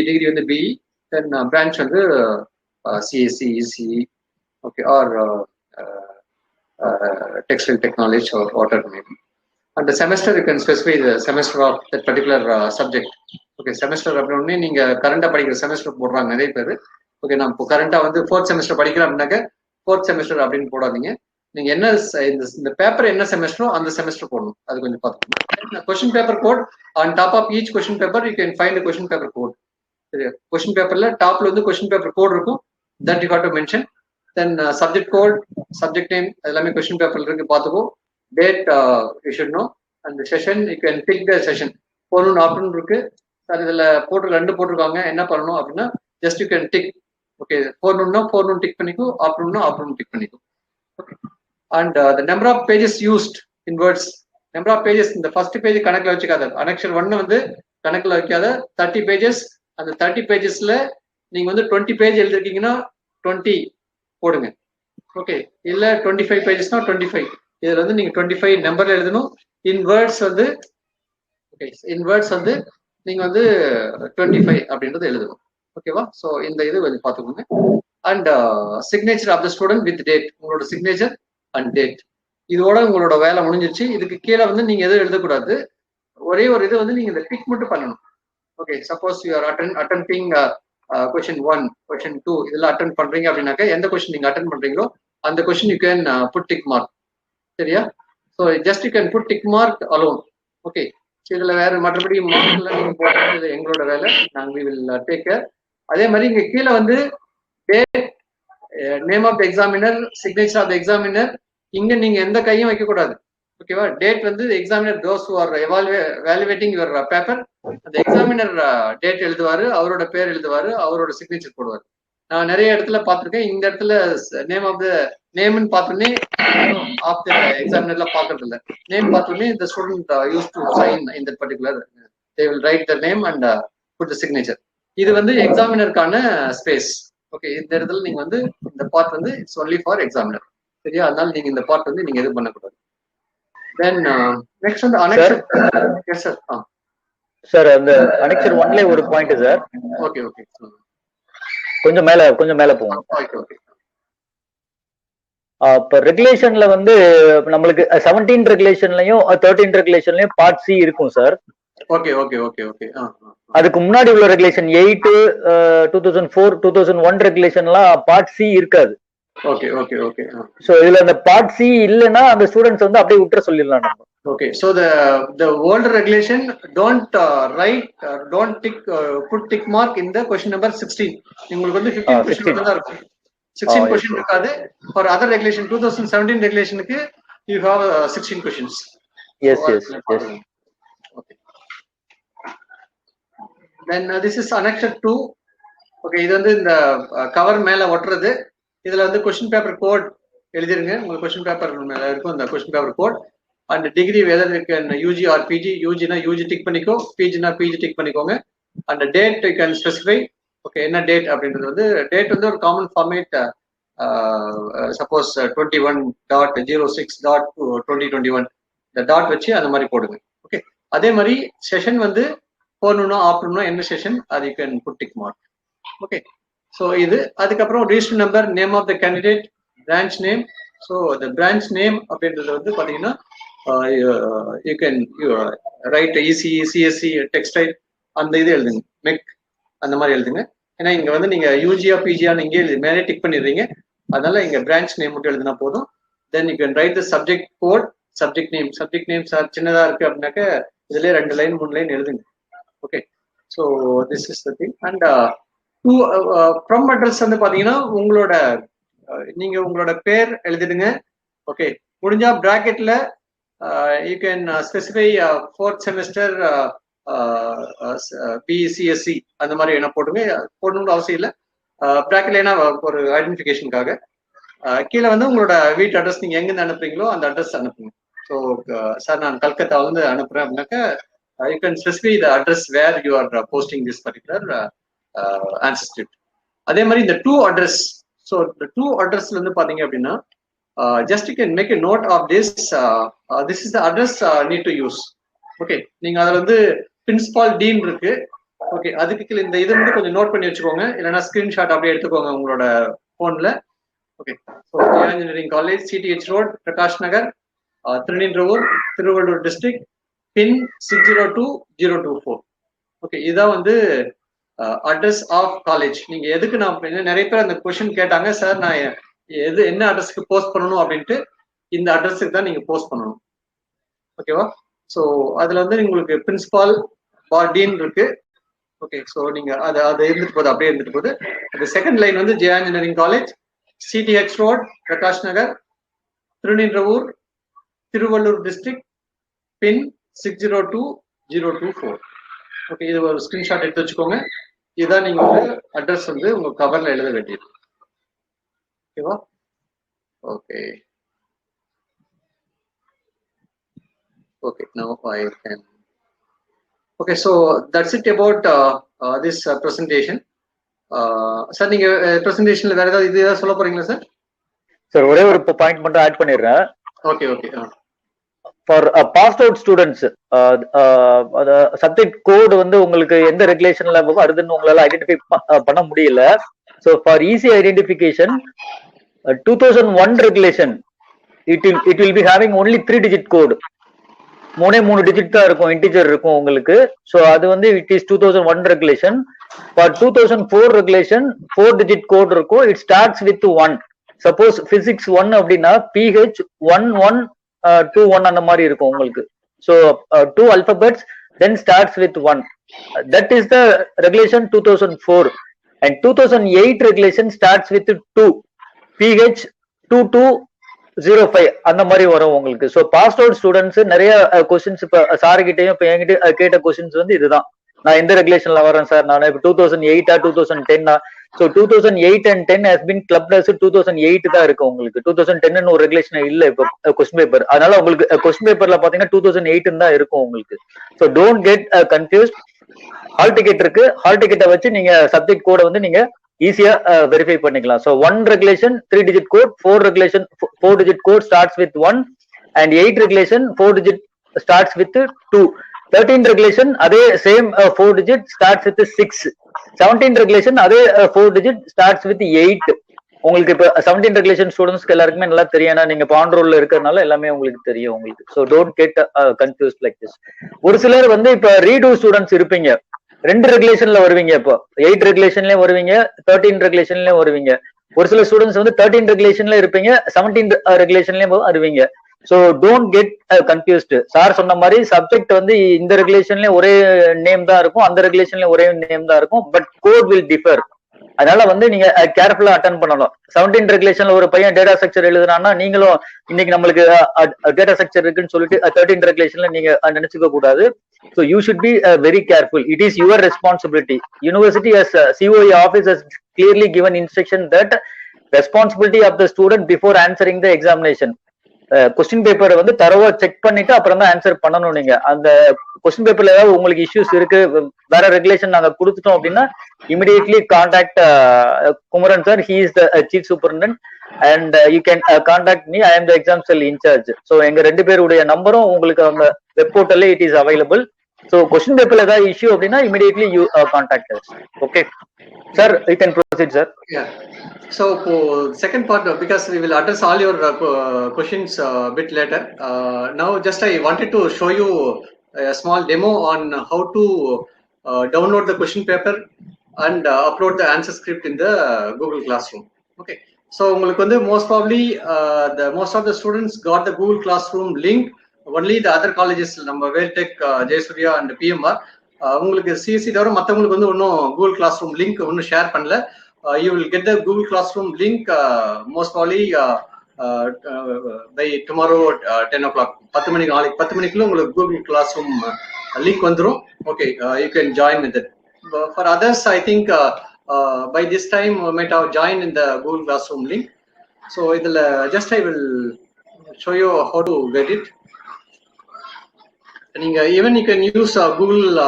டிகிரி வந்து பிஇ, தென் பிரான்ச் வந்து CSC, ECE, okay, or textile technology or whatever maybe. And the semester you can specify the semester of that particular subject. Okay, semester அப்படினே நீங்க கரண்டா படிக்கிற semester போடுறாங்க நிறைய பேர். Okay, நான் இப்போ கரண்டா வந்து 4th செமஸ்டர் படிக்கிறேன் அப்படின்னாக்க 4th செமஸ்டர் அப்படின்னு போடாதீங்க. நீங்க என்ன இந்த பேப்பர் என்ன செமஸ்டரோ அந்த செமஸ்டர் போடணும். அது கொஞ்சம் பார்த்துக்கணும். Question paper code on top of each question paper you can find question paper code. சரியா? கொஸ்டின் பேப்பர்ல டாப்ல வந்து கொஸ்டின் பேப்பர் கோட் இருக்கும், that you have to mention. Then subject code, subject name எல்லாமே கொஸ்டின் பேப்பர்ல இருக்கு, பார்த்துக்கோ. Date you should know. அந்த session you can pick the session. போகணும்னு ஆப்ஷன் இருக்கு சார், இதுல ரெண்டு போட்டிருக்காங்க, என்ன பண்ணணும் அப்படின்னா just you can tick. Okay, போகணும்னா போகணும் டிக் பண்ணிக்கோ, ஆப்ஷன்னா ஆப்ஷன் டிக் பண்ணிக்கோ. Okay, and the number of pages used in words. Number of pages இந்த ஃபர்ஸ்ட் பேஜ் கணக்கில் வச்சுக்காத, அனெக்ஷன் 1 வந்து கணக்கில் வைக்காத. 30 பேஜஸ், அந்த 30 பேஜஸ்ல நீங்க வந்து 20 பேஜ் எழுதிருக்கீங்கன்னா 20 போடுங்க. ஓகே, இல்ல 25 பேஜஸ்னா 25. இதுல வந்து நீங்க 25 நம்பர்ல எழுதணும். இன் வேர்ட்ஸ் வந்து ஓகே, இன் வேர்ட்ஸ் வந்து நீங்க வந்து 25 அப்படின்றது எழுதணும். ஓகேவா? ஸோ இந்த இது கொஞ்சம் பார்த்துக்கோங்க. And signature of the student with date, உங்களோட சிக்னேச்சர் அண்ட் டேட். இதோட உங்களோட வேலை முடிஞ்சிருச்சு. இதுக்கு கீழே வந்து நீங்க எதுவும் எழுதக்கூடாது. ஒரே ஒரு இது வந்து நீங்க இந்த டிக் மட்டும் பண்ணணும். Okay, suppose you are attempting question 1, question 2 இதெல்லாம் அட்டென்ட் பண்றீங்க அப்படின்னாக்க எந்த கொஸ்டின் நீங்க அட்டென்ட் பண்றீங்களோ அந்த question you can put tick mark. சரியா? So just you can put tick mark alone. Okay, இதுல வேற மற்றபடி மார்க்ல நீங்க போடுறது எங்களோட வேலை, நாங்கள் வி வில் டேக் கேர். அதே மாதிரி இங்க கீழே வந்து date, name of the examiner, signature of the examiner. இங்க நீங்க எந்த கையும் வைக்க கூடாது. ஓகேவா? டேட் வந்து examiner those who are evaluating your paper, அந்த எக்ஸாமினர் டேட் எழுதுவாரு, அவரோட பேர் எழுதுவாரு, அவரோட சிக்னேச்சர் போடுவாரு. நான் நிறைய இடத்துல பார்த்துருக்கேன். இந்த இடத்துல நேம் ஆஃப் த நேம்னு பார்த்தோன்னே ஆஃப் த எக்ஸாமினர்ல பாக்குறது இல்லை. நேம் பார்த்தோன்னே இந்த student use to sign in that particular, they will write the name and put the signature. இது வந்து எக்ஸாமினருக்கான ஸ்பேஸ். ஓகே, இந்த இடத்துல நீங்க வந்து இந்த பார்ட் வந்து இட்ஸ் ஒன்லி ஃபார் எக்ஸாமினர். சரியா? அதனால நீங்க இந்த பார்ட் வந்து நீங்க எதுவும் பண்ணக்கூடாது. தென் நெக்ஸ்ட் வந்து அனெக்சர். Yes sir. சார், அந்த அனெக்சர் 1ல ஒரு பாயிண்ட் சார். ஓகே ஓகே, கொஞ்சம் மேல போங்க. Okay okay. இப்ப ரெகுலேஷன்ல வந்து நம்மளுக்கு 17 ரெகுலேஷன்லயும் 13 ரெகுலேஷன்லயும் பார்ட் சி இருக்கும் sir. Okay okay okay okay. அதுக்கு முன்னாடி உள்ள ரெகுலேஷன் 8, 2004, 2001 ரெகுலேஷன்லாம் பார்ட் சி இருக்காது. Okay okay okay. சோ இதுல அந்த பார்ட் சி இல்லனா அந்த ஸ்டூடண்ட்ஸ் வந்து அப்படியே விட்டுற சொல்லிடலாம் நம்ம. Okay, so the old regulation don't write, don't tick, put tick mark in the question number 16. உங்களுக்கு வந்து 15 question தான் இருக்கும். 16 question இருக்காது. For other regulation 2017 regulationக்கு you have 16 questions. Yes. Okay. Then this is annexure 2. Okay, இது வந்து இந்த cover மேல ஒட்டுறது. இதுல வந்து question paper code எழுதிருங்க. உங்களுக்கு question paper மேல இருக்கும் இந்த question paper code. And degree whether you can UG or PG. UG na UG tick பண்ணிக்கோ, PG na PG tick பண்ணிக்கோங்க. And date you can specify. Okay, என்ன date அப்படின்றது வந்து date வந்து ஒரு common format. Suppose 21.06.2021 இந்த டாட் வச்சு அந்த மாதிரி போடுங்க. ஓகே, அதே மாதிரி செஷன் வந்து போகணும்னா ஆப்டர்நூன் என்ன செஷன் அது you can put tick mark. Okay, so இது அதுக்கப்புறம் register number, name of the candidate, branch name. So the branch name அப்படின்றது வந்து பார்த்தீங்கன்னா you can write ECE, CSE, textile அந்த இது எழுதுங்க, மெக் அந்த மாதிரி எழுதுங்க. ஏன்னா இங்க வந்து நீங்க யூஜியா பிஜியான்னு இங்கே மேலே டிக் பண்ணிடுறீங்க, அதனால இங்க பிரான்ச் நேம் மட்டும் எழுதினா போதும். Then you can write the subject code, subject name. Subject name சின்னதா இருக்கு அப்படின்னாக்க இதுல 2 லைன் 3 லைன் எழுதுங்க. Okay, so this is the thing. And from address வந்து பாத்தீங்கன்னா உங்களோட நீங்க உங்களோட பேர் எழுதிடுங்க. ஓகே, முடிஞ்சா பிராக்கெட்ல you can specify 4th semester பிசிஎஸ்சி அந்த மாதிரி என்ன போட்டுங்க, போடணும்னு அவசியம் இல்லை. பிராக்கெட்ல ஏன்னா ஒரு ஐடென்டிஃபிகேஷனுக்காக கீழே வந்து உங்களோட வீட்டு அட்ரஸ் நீங்க எங்கிருந்து அனுப்புறீங்களோ அந்த அட்ரஸ் அனுப்புங்க. ஸோ சார் நான் கல்கத்தால இருந்து அனுப்புறேன் அப்படின்னாக்கா you can specify the address where you are posting this particular answer script. அதே மாதிரி இந்த டூ அட்ரஸ், ஸோ இந்த டூ அட்ரஸ்ல வந்து பாத்தீங்க அப்படின்னா just you can make a note of this. This is the address need to use. Okay, நீங்க அதுல வந்து பிரின்சிபால் டீன் இருக்கு. ஓகே, அதுக்கு கீழே இந்த இதை வந்து கொஞ்சம் நோட் பண்ணி வச்சுக்கோங்க, இல்லைன்னா ஸ்கிரீன்ஷாட் அப்படியே எடுத்துக்கோங்க உங்களோட போன்ல. Okay, so engineering college, CTH road, Prakash Nagar, Thirunindravur, Thiruvallur district, pin 602024. Okay, இதான் வந்து அட்ரஸ் ஆஃப் காலேஜ். நீங்க எதுக்கு நான் நிறைய பேர் அந்த கொஸ்டின் கேட்டாங்க, சார் நான் எது என்ன அட்ரஸ்க்கு போஸ்ட் பண்ணணும் அப்படின்ட்டு. இந்த அட்ரஸுக்கு தான் நீங்க போஸ்ட் பண்ணணும். ஓகேவா? ஸோ அதுல வந்து உங்களுக்கு பிரின்சிபால் டீன் இருக்கு. ஓகே, ஸோ நீங்க அதை இருந்துட்டு போகுது, அப்படியே இருந்துட்டு போகுது. அந்த செகண்ட் லைன் வந்து Jaya engineering college, CTH road, Prakash Nagar, Thirunindravur, Thiruvallur district, pin 602024. Okay, இது ஒரு ஸ்கிரீன்ஷாட் எடுத்து வச்சுக்கோங்க. இதுதான் நீங்க வந்து அட்ரஸ் வந்து உங்க கவர்ல எழுத வேண்டியது. ஓகேவா? Okay, okay, now I can. Okay, so that's it about this presentation. Sir, நீங்க பிரசன்டேஷன்ல வேற ஏதாவது இது சொல்ல போறீங்களா சார்? சார் ஒரே ஒரு பாயிண்ட் மட்டும் ஆட் பண்ணிடுறேன். Okay okay. For past out students subject code வந்து உங்களுக்கு எந்த ரெகுலேஷன்ல வருதுன்னு உங்களால ஐடென்டிஃபை பண்ண முடியல. So for easy identification 2001 regulation it will be having only 3-digit code. 3 digit தான் இருக்கும், இன்டிஜர் இருக்கும் உங்களுக்கு. ஸோ அது வந்து it is 2001 regulation. For 2004 regulation 4-digit code இருக்கும். It starts with 1. Suppose physics 1 அப்படின்னா PH 1121 அந்த மாதிரி இருக்கும் உங்களுக்கு. So 2 alphabets then starts with 1. That is the regulation 2004. And 2008 regulation starts with 2. PH 2205 அந்த மாதிரி வரும் உங்களுக்கு. ஸோ பாஸ் அவுட் ஸ்டூடெண்ட்ஸ் நிறைய கொஸ்டின்ஸ் இப்ப சார் கிட்டையும் இப்ப என்கிட்ட கேட்ட கொஸ்டின்ஸ் வந்து இதுதான். நான் எந்த ரெகுலேஷன்ல வரேன் சார், நான் இப்ப 2008 2010. So 2008 and 10 has been clubbed as 2008 தான் இருக்கு உங்களுக்கு. 2010 ஒரு ரெகுலேஷன் இல்ல இப்ப கொஸ்டின் பேப்பர். அதனால உங்களுக்கு கொஸ்டின் பேப்பர்ல பாத்தீங்கன்னா 2008 தான் இருக்கும் உங்களுக்கு. So don't get confused. Hall ticket இருக்கு, ஹால் டிக்கெட்டை வச்சு நீங்க சப்ஜெக்ட் கோட வந்து நீங்க ஈஸியா வெரிஃபை பண்ணிக்கலாம். So 1 regulation 3-digit code, 4 regulation 4-digit code starts with 1, and 8 regulation 4-digit starts with 2. 13 regulation அதே same 4-digit starts with 6. 17 regulation அதே 4-digit ஸ்டார்ட்ஸ் வித் 8. உங்களுக்கு இப்ப 17 ரெகுலேஷன் ஸ்டூடெண்ட்ஸ்க்கு எல்லாருக்குமே நல்லா தெரியும், ஏன்னா நீங்க பாண்ட்ரோல்ல இருக்கிறதுனால எல்லாமே உங்களுக்கு தெரியும் உங்களுக்கு. So don't get confused like this. ஒரு சிலர் வந்து இப்ப ரீடூ ஸ்டூடெண்ட்ஸ் இருப்பீங்க, 2 ரெகுலேஷன்ல வருவீங்க. இப்போ 8 ரெகுலேஷன்லயும் வருவீங்க, 13 ரெகுலேஷன்லயும் வருவீங்க. ஒரு சில ஸ்டூடெண்ட்ஸ் வந்து 13 ரெகுலேஷன்ல இருப்பீங்க, 17 ரெகுலேஷன்லயும் வருவீங்க. So don't get confused. Sir சொன்ன மாதிரி சப்ஜெக்ட் வந்து இந்த ரெகுலேஷன்லயும் ஒரே நேம் தான் இருக்கும், அந்த ரெகுலேஷன்லயும் ஒரே நேம் தான் இருக்கும், பட் கோட் வில் டிஃபர். அதனால வந்து நீங்க கேர்ஃபுல்லா அட்டன் பண்ணணும். 17 ரெகுலேஷன்ல ஒரு பையன் டேட்டா ஸ்ட்ரக்சர் எழுதுனான்னா நீங்களும் இன்னைக்கு நம்மளுக்கு டேட்டா ஸ்ட்ரக்சர் இருக்குன்னு சொல்லிட்டு 13 ரெகுலேஷன்ல நீங்க நினைச்சுக்க கூடாது. So you should be very careful. It is your responsibility. University as COE office has clearly given instruction that responsibility of the student before answering the examination. Question பேப்பரை வந்து தரவா செக் பண்ணிட்டு அப்புறம் தான் ஆன்சர் பண்ணணும். நீங்க அந்த கொஸ்டின் பேப்பர்ல ஏதாவது உங்களுக்கு இஷ்யூஸ் இருக்கு, வேற ரெகுலேஷன் நாங்க கொடுத்துட்டோம் அப்படின்னா immediately contact Kumaran sir. He is the chief superintendent and you can contact me. I am the exam cell incharge. So எங்க 2 பேருடைய நம்பரும் உங்களுக்கு அந்த வெப் போர்ட்டல்ல it is available. So question பேப்பர்ல ஏதாவது இஷ்யூ அப்படின்னா immediately you contact us. Okay sir, you can proceed sir. So for second part, because we will address all your questions a bit later. Now just I wanted to show you a small demo on how to download the question paper and upload the answer script in the Google Classroom. Okay, so உங்களுக்கு வந்து most probably most of the students got the Google Classroom link. Only the other colleges நம்ம Veltech, Jayasuriya and PMR உங்களுக்கு CSC தவிர மற்றவங்களுக்கு வந்து இன்னும் Google Classroom link இன்னும் share பண்ணல. You will get the Google Classroom link most probably by tomorrow 10 o'clock 10 மணிக்கு நாளைக்கு 10 மணிக்குள்ள உங்களுக்கு கூகுள் கிளாஸ் ரூம் லிங்க் வந்துடும். Okay, you can join with it. For others I think by this time we might have joined in the Google Classroom link. So idhula just I will show you how to get it. நீங்க even you can use Google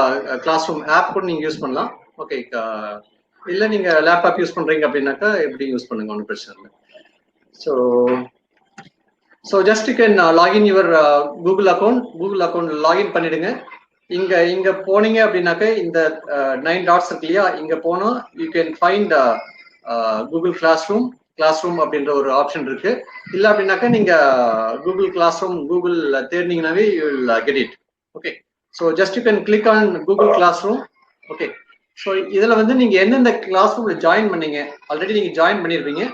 Classroom app கூட நீங்க use பண்ணலாம். Okay, இல்ல நீங்க laptop use பண்றீங்க அப்படின்னாக்கா எப்படி use பண்ணுங்க, ஒன்றும் பிரச்சனை இல்லை. so just you can log in your Google account login பண்ணிடுங்க. இங்க போனீங்க அப்படின்னாக்க இந்த 9 dots இருக்கு இல்லையா, இங்க போனா you can find Google classroom அப்படின்ற ஒரு ஆப்ஷன் இருக்கு. இல்ல அப்படின்னாக்க நீங்க கூகுள் கிளாஸ் ரூம் கூகுள் தேடினீங்கன்னாவே you will get it. Okay, so just you can click on Google classroom. Okay, so இதுல வந்து நீங்க எந்தெந்த கிளாஸ் ரூம்ல ஜாயின் பண்ணீங்க, ஆல்ரெடி நீங்க ஜாயின் பண்ணிருப்பீங்க.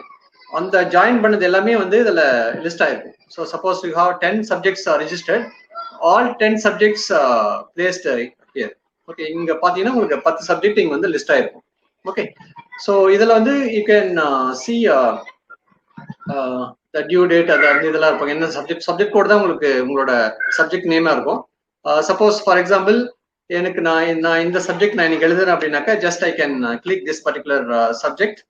அந்த ஜாயின் பண்ணது எல்லாமே வந்து இதுல லிஸ்ட் ஆயிருக்கும். So suppose you have 10 subjects registered, all 10 subjects placed here. Okay, இங்க பாத்தீங்கன்னா உங்களுக்கு 10 சப்ஜெக்ட் இங்க வந்து லிஸ்ட் ஆயிருக்கும். ஓகே, ஸோ இதுல வந்து you can see the due date, அது அந்த இதெல்லாம் இருக்கும். என்ன சப்ஜெக்ட் கோட் தான் உங்களுக்கு உங்களோட சப்ஜெக்ட் நேமா இருக்கும். சப்போஸ் ஃபார் எக்ஸாம்பிள் எனக்கு நான் இந்த சப்ஜெக்ட் நான் இன்னைக்கு எழுதுறேன் அப்படின்னாக்கா just I can click this particular subject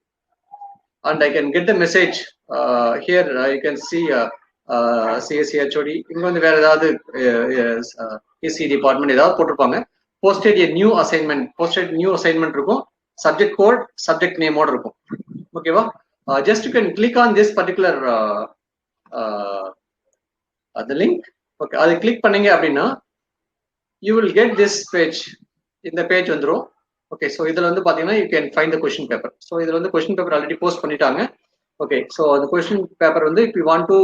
and I can get the message here. You can see CSE HOD. இங்க வந்து வேற ஏதாவது EC டிபார்ட்மெண்ட் ஏதாவது போட்டிருப்பாங்க. posted நியூ அசைன்மெண்ட் இருக்கும். சப்ஜெக்ட் கோட் சப்ஜெக்ட் நேமோட இருக்கும். ஓகேவா? Just you can click on this particular the link. Okay, அது கிளிக் பண்ணீங்க அப்படின்னா you will get this page. இந்த பேஜ் வந்துடும். ஓகே, ஸோ இதுல வந்து பாத்தீங்கன்னா you can find the question paper. So இதுல வந்து கொஸ்டின் பேப்பர் ஆல்ரெடி போஸ்ட் பண்ணிட்டாங்க. ஓகே, ஸோ அந்த கொஸ்டின் பேப்பர் வந்து if you want to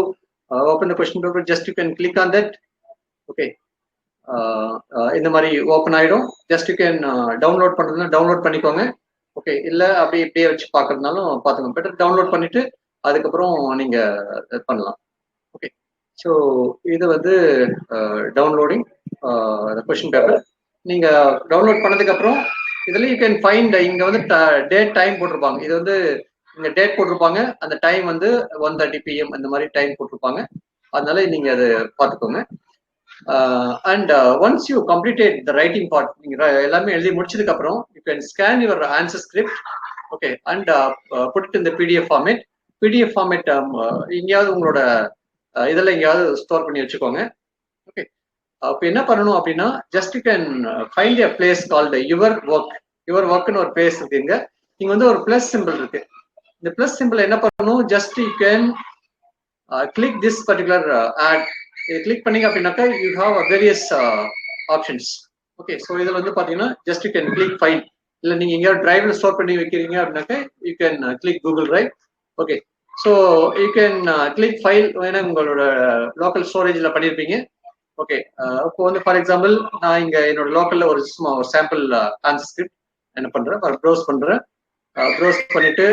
open the question paper just you can click on that. Okay, இந்த மாதிரி ஓப்பன் ஆயிடும். Just you can download பண்றதுன்னா download பண்ணிக்கோங்க. ஓகே, இல்ல அப்படி இப்படியே வச்சு பாக்குறதுனாலும் பாத்துக்கோங்க. பெட்டர் டவுன்லோட் பண்ணிட்டு அதுக்கப்புறம் நீங்க பண்ணலாம். ஓகே, ஸோ இது வந்து டவுன்லோடிங் கொஸ்டின் பேப்பர். நீங்க டவுன்லோட் பண்ணதுக்கு அப்புறம் இதுல யூ கேன் ஃபைண்ட், இங்க வந்து டேட் டைம் போட்டிருப்பாங்க. இது வந்து இங்க டேட் போட்டிருப்பாங்க, அந்த டைம் வந்து 1:30 PM அந்த மாதிரி டைம் போட்டிருப்பாங்க. அதனால நீங்க அதை பார்த்துக்கோங்க. And once you completed the writing part, நீங்க எல்லாமே எழுதி முடிச்சதுக்கு அப்புறம் you can scan your answer script. Okay, and put it in the PDF format. PDF format எங்கேயாவது உங்களோட இதெல்லாம் எங்கேயாவது ஸ்டோர் பண்ணி வச்சுக்கோங்க. ஓகே, அப்ப என்ன பண்ணணும் அப்படின்னா just you can find a place called your ஒர்க்னு ஒரு பிளேஸ் இருக்குங்க. இங்க வந்து ஒரு பிளஸ் சிம்பிள் இருக்கு. இந்த பிளஸ் சிம்பிள் என்ன பண்ணணும், just you can click this particular add. இது கிளிக் பண்ணீங்க அப்படின்னாக்கா you have various options. Okay, so இதுல வந்து பாத்தீங்கன்னா just you can click file. இல்ல நீங்க எங்கேயாவது டிரைவ்ல ஸ்டோர் பண்ணி வைக்கிறீங்க அப்படின்னாக்கா you can click Google drive. Okay, so you can click file. ஏன்னா உங்களோட லோக்கல் ஸ்டோரேஜ்ல பண்ணிருப்பீங்க. ஓகே, இப்போ வந்து ஃபார் எக்ஸாம்பிள் நான் இங்க என்னோட லோக்கல்ல ஒரு சாம்பிள் ஆன்சர் ஸ்கிரிப்ட் என்ன பண்றேன், ப்ரௌஸ் பண்றேன். ப்ரௌஸ் பண்ணிட்டு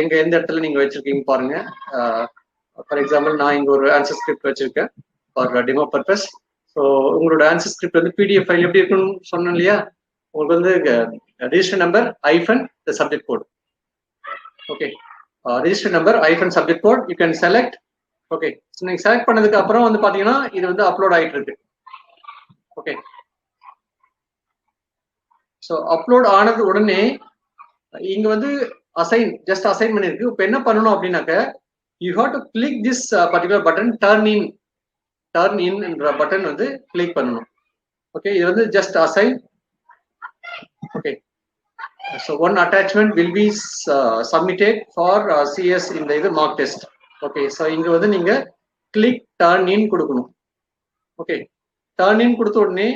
எந்த இடத்துல நீங்க வச்சிருக்கீங்க பாருங்க. ஃபார் எக்ஸாம்பிள் நான் இங்க ஒரு ஆன்சர் ஸ்கிரிப்ட் வச்சிருக்கேன் ஃபார் டெமோ பர்பஸ். ஸோ உங்களோட ஆன்சர் ஸ்கிரிப்ட் வந்து PDF ஃபைல் எப்படி இருக்குன்னு சொன்னேன் இல்லையா, உங்களுக்கு வந்து register number the subject code. Okay, register number subject code you can select. Okay, நீங்க செலக்ட் பண்ணதுக்கு அப்புறம் வந்து பாத்தீங்கன்னா இது வந்து அப்லோட் ஆயிட்டு இருக்கு. ஓகே, ஸோ அப்லோட் ஆனது உடனே இங்க வந்து ஜஸ்ட் அசைன் பண்ணிருக்கு. இப்போ என்ன பண்ணணும் அப்படின்னாக்க you have to click this particular button, turn in என்ற பட்டன் வந்து கிளிக் பண்ணணும். ஓகே, இது வந்து just assign. Okay, so one attachment will be submitted for CS இந்த இது மார்க் டெஸ்ட். ஓகே, ஸோ இங்க வந்து நீங்க கிளிக் டர்ன் இன் கொடுக்கணும். ஓகே, டர்ன் இன் கொடுத்த உடனே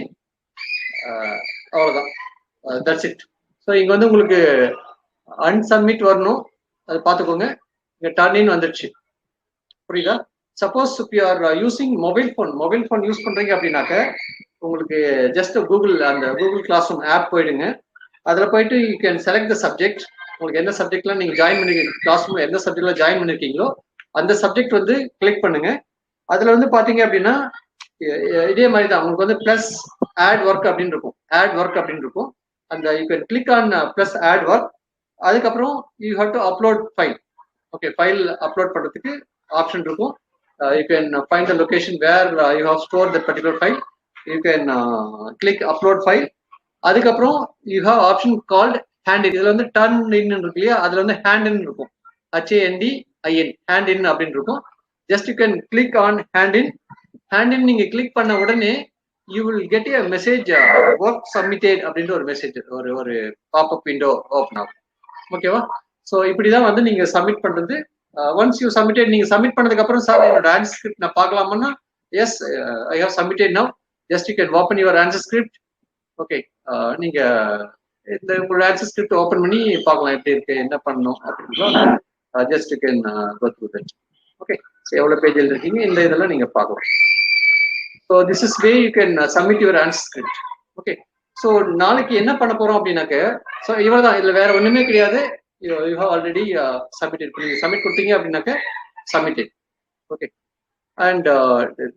அவ்வளவுதான், தட்ஸ் இட். ஸோ இங்க வந்து உங்களுக்கு அன்சப்மிட் வரணும், அது பார்த்துக்கோங்க. இங்க டர்ன் இன் வந்துடுச்சு, புரியுதா? Suppose you are using mobile phone use பண்றீங்க அப்படின்னாக்க உங்களுக்கு just Google classroom app போயிடுங்க. அதுல போயிட்டு you can select the subject. உங்களுக்கு என்ன சப்ஜெக்ட்லாம் நீங்க ஜாயின் பண்ணி கிளாஸ் ரூம்ல எந்த சப்ஜெக்ட்ல ஜாயின் பண்ணிருக்கீங்களோ அந்த சப்ஜெக்ட் வந்து கிளிக் பண்ணுங்க. அதுல வந்து பாத்தீங்க அப்படின்னா இதே மாதிரி தான் உங்களுக்கு வந்து பிளஸ் ஆட் ஒர்க் அப்படின்னு இருக்கும். அந்த you can click on plus add work. அதுக்கப்புறம் you have to upload file. Okay, file upload பண்றதுக்கு ஆப்ஷன் இருக்கும். You can find the location where you have stored that particular file. You can click upload file. அதுக்கப்புறம் you have option called hand in. இதுல வந்து turn in இருக்கு இல்லையா, அதுல வந்து hand in இருக்கும், HANDIN, hand in அப்படின்னு இருக்கும். Just you can click on hand in. Hand in நீங்க கிளிக் பண்ண உடனே you will get a message, work submitted அப்படின்ற ஒரு மெசேஜ், ஒரு பாப்அப் விண்டோ ஓப்பன் ஆகும். ஓகேவா? ஸோ இப்படிதான் வந்து நீங்க சப்மிட் பண்றது. ஒன்ஸ் யூ சப்மிட்டட், நீங்க சப்மிட் பண்ணதுக்கு அப்புறம் சார் என்னோட ஆன்சர் ஸ்கிரிப்ட் நான் பார்க்கலாமா? Yes, I have submitted now. Just you can open your answer script. Okay, நீங்க இந்த உங்களோட ஆன்சர் ஸ்கிரிப்ட் ஓப்பன் பண்ணி பார்க்கலாம் எப்படி இருக்கு, என்ன பண்ணணும் அப்படின்னு. Just you can go through that. Okay, எவ்வளவு பேஜ் எழுதிருக்கீங்க, இந்த இதெல்லாம் நீங்க பார்க்கலாம். So this is way you can submit your answer script. Okay, so நாளைக்கு என்ன பண்ண போறோம் அப்படின்னாக்க, ஸோ இவ்வளவு தான், இதுல வேற ஒண்ணுமே கிடையாது. you have already submitted. Submit கொடுத்தீங்க அப்படின்னாக்க submitted. Okay, and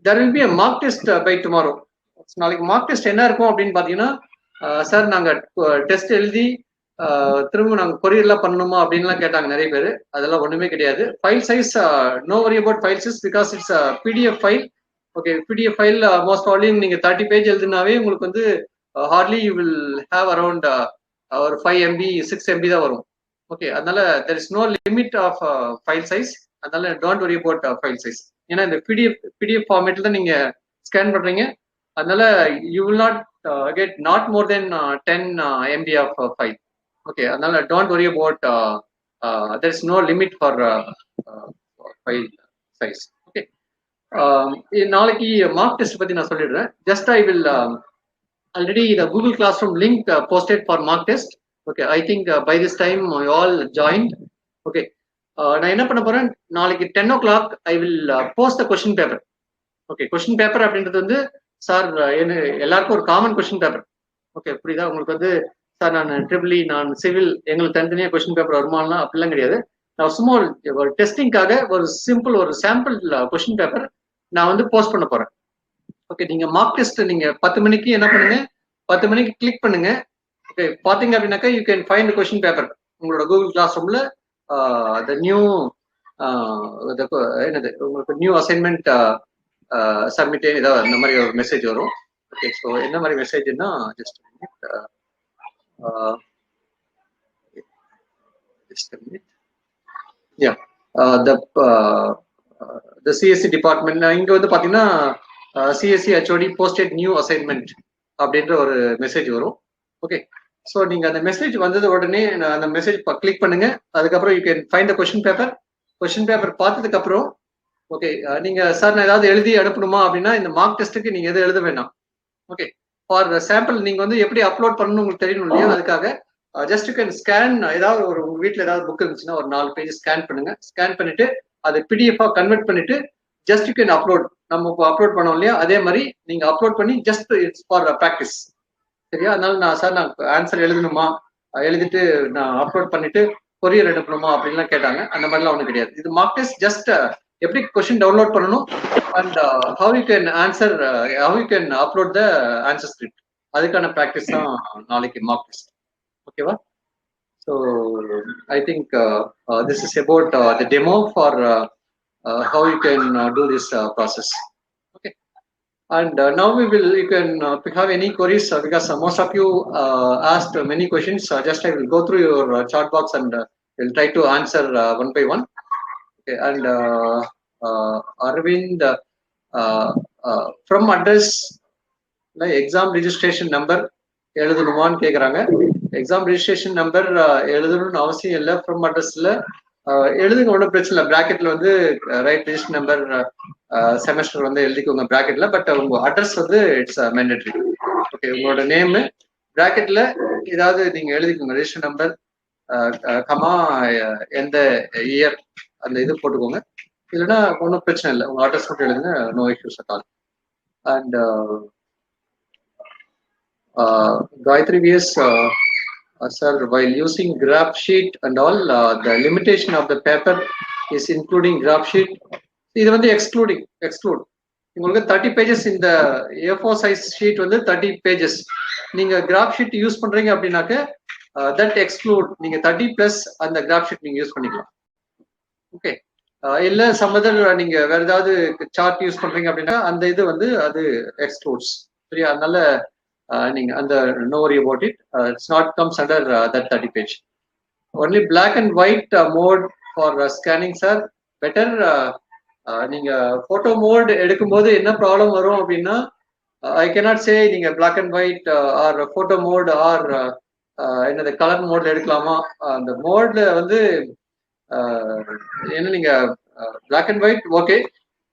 there will be a mock test by tomorrow. நாளைக்கு மார்க் டெஸ்ட் என்ன இருக்கும் அப்படின்னு பாத்தீங்கன்னா, சார் நாங்க டெஸ்ட் எழுதி திரும்ப நாங்க கொரியர்லாம் பண்ணணுமா அப்படின்லாம் கேட்டாங்க நிறைய பேர். அதெல்லாம் ஒண்ணுமே கிடையாது. File size, no worry about file size because it's PDF file. Okay, PDF file most volume நீங்க 30 பேஜ் எழுதினாவே உங்களுக்கு வந்து hardly you will have around ஒரு 5 MB 6 MB தான் வரும். ஓகே, அதனால there is no limit of file size. அதனால don't worry about file size. ஏன்னா இந்த PDF ஃபார்மேட்ல தான் நீங்க ஸ்கேன் பண்றீங்க. அதனால you will not get not more than 10 MB of file. Okay, அதனால don't worry about there is no limit for file size. Okay, நாளைக்கு mark test பத்தி நான் சொல்லிடுறேன். Just I will already the Google Classroom link posted for mock test. Okay, I think by this time you all joined. Okay, நான் என்ன பண்ண போறேன், நாளைக்கு 10 o'clock I will post the question paper. Okay, question paper அப்படின்றது வந்து sir எல்லாருக்கும் ஒரு common question paper. Okay, புரியுதா உங்களுக்கு? வந்து சார் நான் ட்ரிபிள் இ, நான் சிவில், எங்களுக்கு தனித்தனியா கொஸ்டின் பேப்பர் வருமானா அப்படிலாம் கிடையாது. நான் சும்மா ஒரு டெஸ்டிங்காக ஒரு சிம்பிள் ஒரு சாம்பிள் கொஸ்டின் பேப்பர் நான் வந்து போஸ்ட் பண்ண போறேன். ஓகே, நீங்க மார்க் டெஸ்ட் நீங்க 10 மணிக்கு என்ன பண்ணுங்க, 10 மணிக்கு கிளிக் பண்ணுங்க. ஓகே, பாத்தீங்க அப்படின்னாக்கா you can find question paper உங்களோட கூகுள் கிளாஸ் ரூம்ல. த நியூ என்னது உங்களுக்கு நியூ அசைன்மெண்ட் சப்மிட் ஏதாவது இந்த மாதிரி ஒரு மெசேஜ் வரும். ஓகே, ஸோ என்ன மாதிரி மெசேஜ்னா ஜஸ்ட் the CSE டிபார்ட்மெண்ட் இங்க வந்து பாத்தீங்கன்னா CSE HOD posted new assignment அப்படின்ற ஒரு மெசேஜ் வரும். ஓகே, ஸோ நீங்க அந்த மெசேஜ் வந்தது உடனே அந்த மெசேஜ் கிளிக் பண்ணுங்க. அதுக்கப்புறம் you can find the question paper. Question paper பார்த்ததுக்கு அப்புறம் ஓகே, நீங்க சார் நான் ஏதாவது எழுதி அனுப்பணுமா அப்படின்னா இந்த மார்க் டெஸ்ட்டுக்கு நீங்க எதுவும் எழுத வேண்டாம். ஓகே, ஃபார் சாம்பிள் நீங்க வந்து எப்படி அப்லோட் பண்ணணும் உங்களுக்கு தெரியணும் இல்லையா, அதுக்காக ஜஸ்ட் யூ கேன் ஸ்கேன். ஏதாவது ஒரு உங்க வீட்டில் ஏதாவது புக் இருந்துச்சுன்னா ஒரு 4 பேஜ் ஸ்கேன் பண்ணுங்க. ஸ்கேன் பண்ணிட்டு அதை PDF கன்வெர்ட் பண்ணிட்டு ஜஸ்ட் யூ கேன் அப்லோட். நம்ம இப்போ அப்லோட் பண்ணோம் இல்லையா, அதே மாதிரி நீங்க அப்லோட் பண்ணி ஜஸ்ட் இட்ஸ் ஃபார் ப்ராக்டிஸ். சரியா? அதனால நான் ஆன்சர் எழுதணுமா, எழுதிட்டு நான் அப்லோட் பண்ணிட்டு கொரியர் அனுப்பணுமா அப்படின்லாம் கேட்டாங்க. அந்த மாதிரிலாம் ஒன்றும் கிடையாது. இது மார்க் டெஸ்ட். ஜஸ்ட் எப்படி கொஸ்டின் டவுன்லோட் பண்ணணும் and how you can answer, how you can upload the answer script, அதுக்கான ப்ராக்டிஸ் தான் நாளைக்கு மார்க் டெஸ்ட். ஓகேவா? So I think this is about the demo for how you can do this process. Okay, and now you can have any queries because most of you asked many questions. Just I will go through your chat box and will try to answer one by one. Okay, and Arvind from address like exam registration number எழுதணுமான்னு கேக்குறாங்க. Exam registration number எழுதணும்னு அவசியம் இல்லை. From அட்ரஸ்ல எழுதுங்க, ஒன்றும் பிரச்சனை இல்லை. பிராக்கெட்ல வந்து right register number semester வந்து எழுதிக்கோங்க பிராக்கெட்ல. பட் உங்க அட்ரஸ் வந்து இட்ஸ் மேண்டேட்டரி. ஓகே, உங்களோட நேம் பிராக்கெட்ல ஏதாவது நீங்க எழுதிக்கோங்க. ரெஜிஸ்டர் நம்பர் கமா எந்த இயர் அந்த இது போட்டுக்கோங்க. இல்லைன்னா ஒன்றும் பிரச்சனை இல்லை, உங்க அட்ரஸ் மட்டும் எழுதுங்க. No issues at all. And Gayatri VS sir, while using graph sheet and all, the limitation of the paper is including graph sheet. இது வந்து exclude உங்களுக்கு 30 pages இந்த A4 size sheet வந்து 30 pages. நீங்க graph sheet யூஸ் பண்றீங்க அப்படின்னாக்க that exclude நீங்க 30 plus அந்த graph sheet நீங்க யூஸ் பண்ணிக்கலாம். ஓகே, இல்ல சம்மதர் நீங்க வேற ஏதாவது சார்ட் யூஸ் பண்றீங்க அப்படின்னா அந்த இது வந்து அது எக்ஸ்க்ளூட்ஸ். சரியா? அதனால நீங்க அந்த no worry about it. It's not comes under that 30 page. Only black and white mode for scanning sir better. நீங்க போட்டோ மோட் எடுக்கும்போது என்ன ப்ராப்ளம் வரும் அப்படின்னா ஐ கேனாட் சே நீங்க black and white or photo mode or என்னது colour மோட்ல எடுக்கலாமா. அந்த மோட்ல வந்து என்ன நீங்க பிளாக் அண்ட் ஒயிட் ஓகே,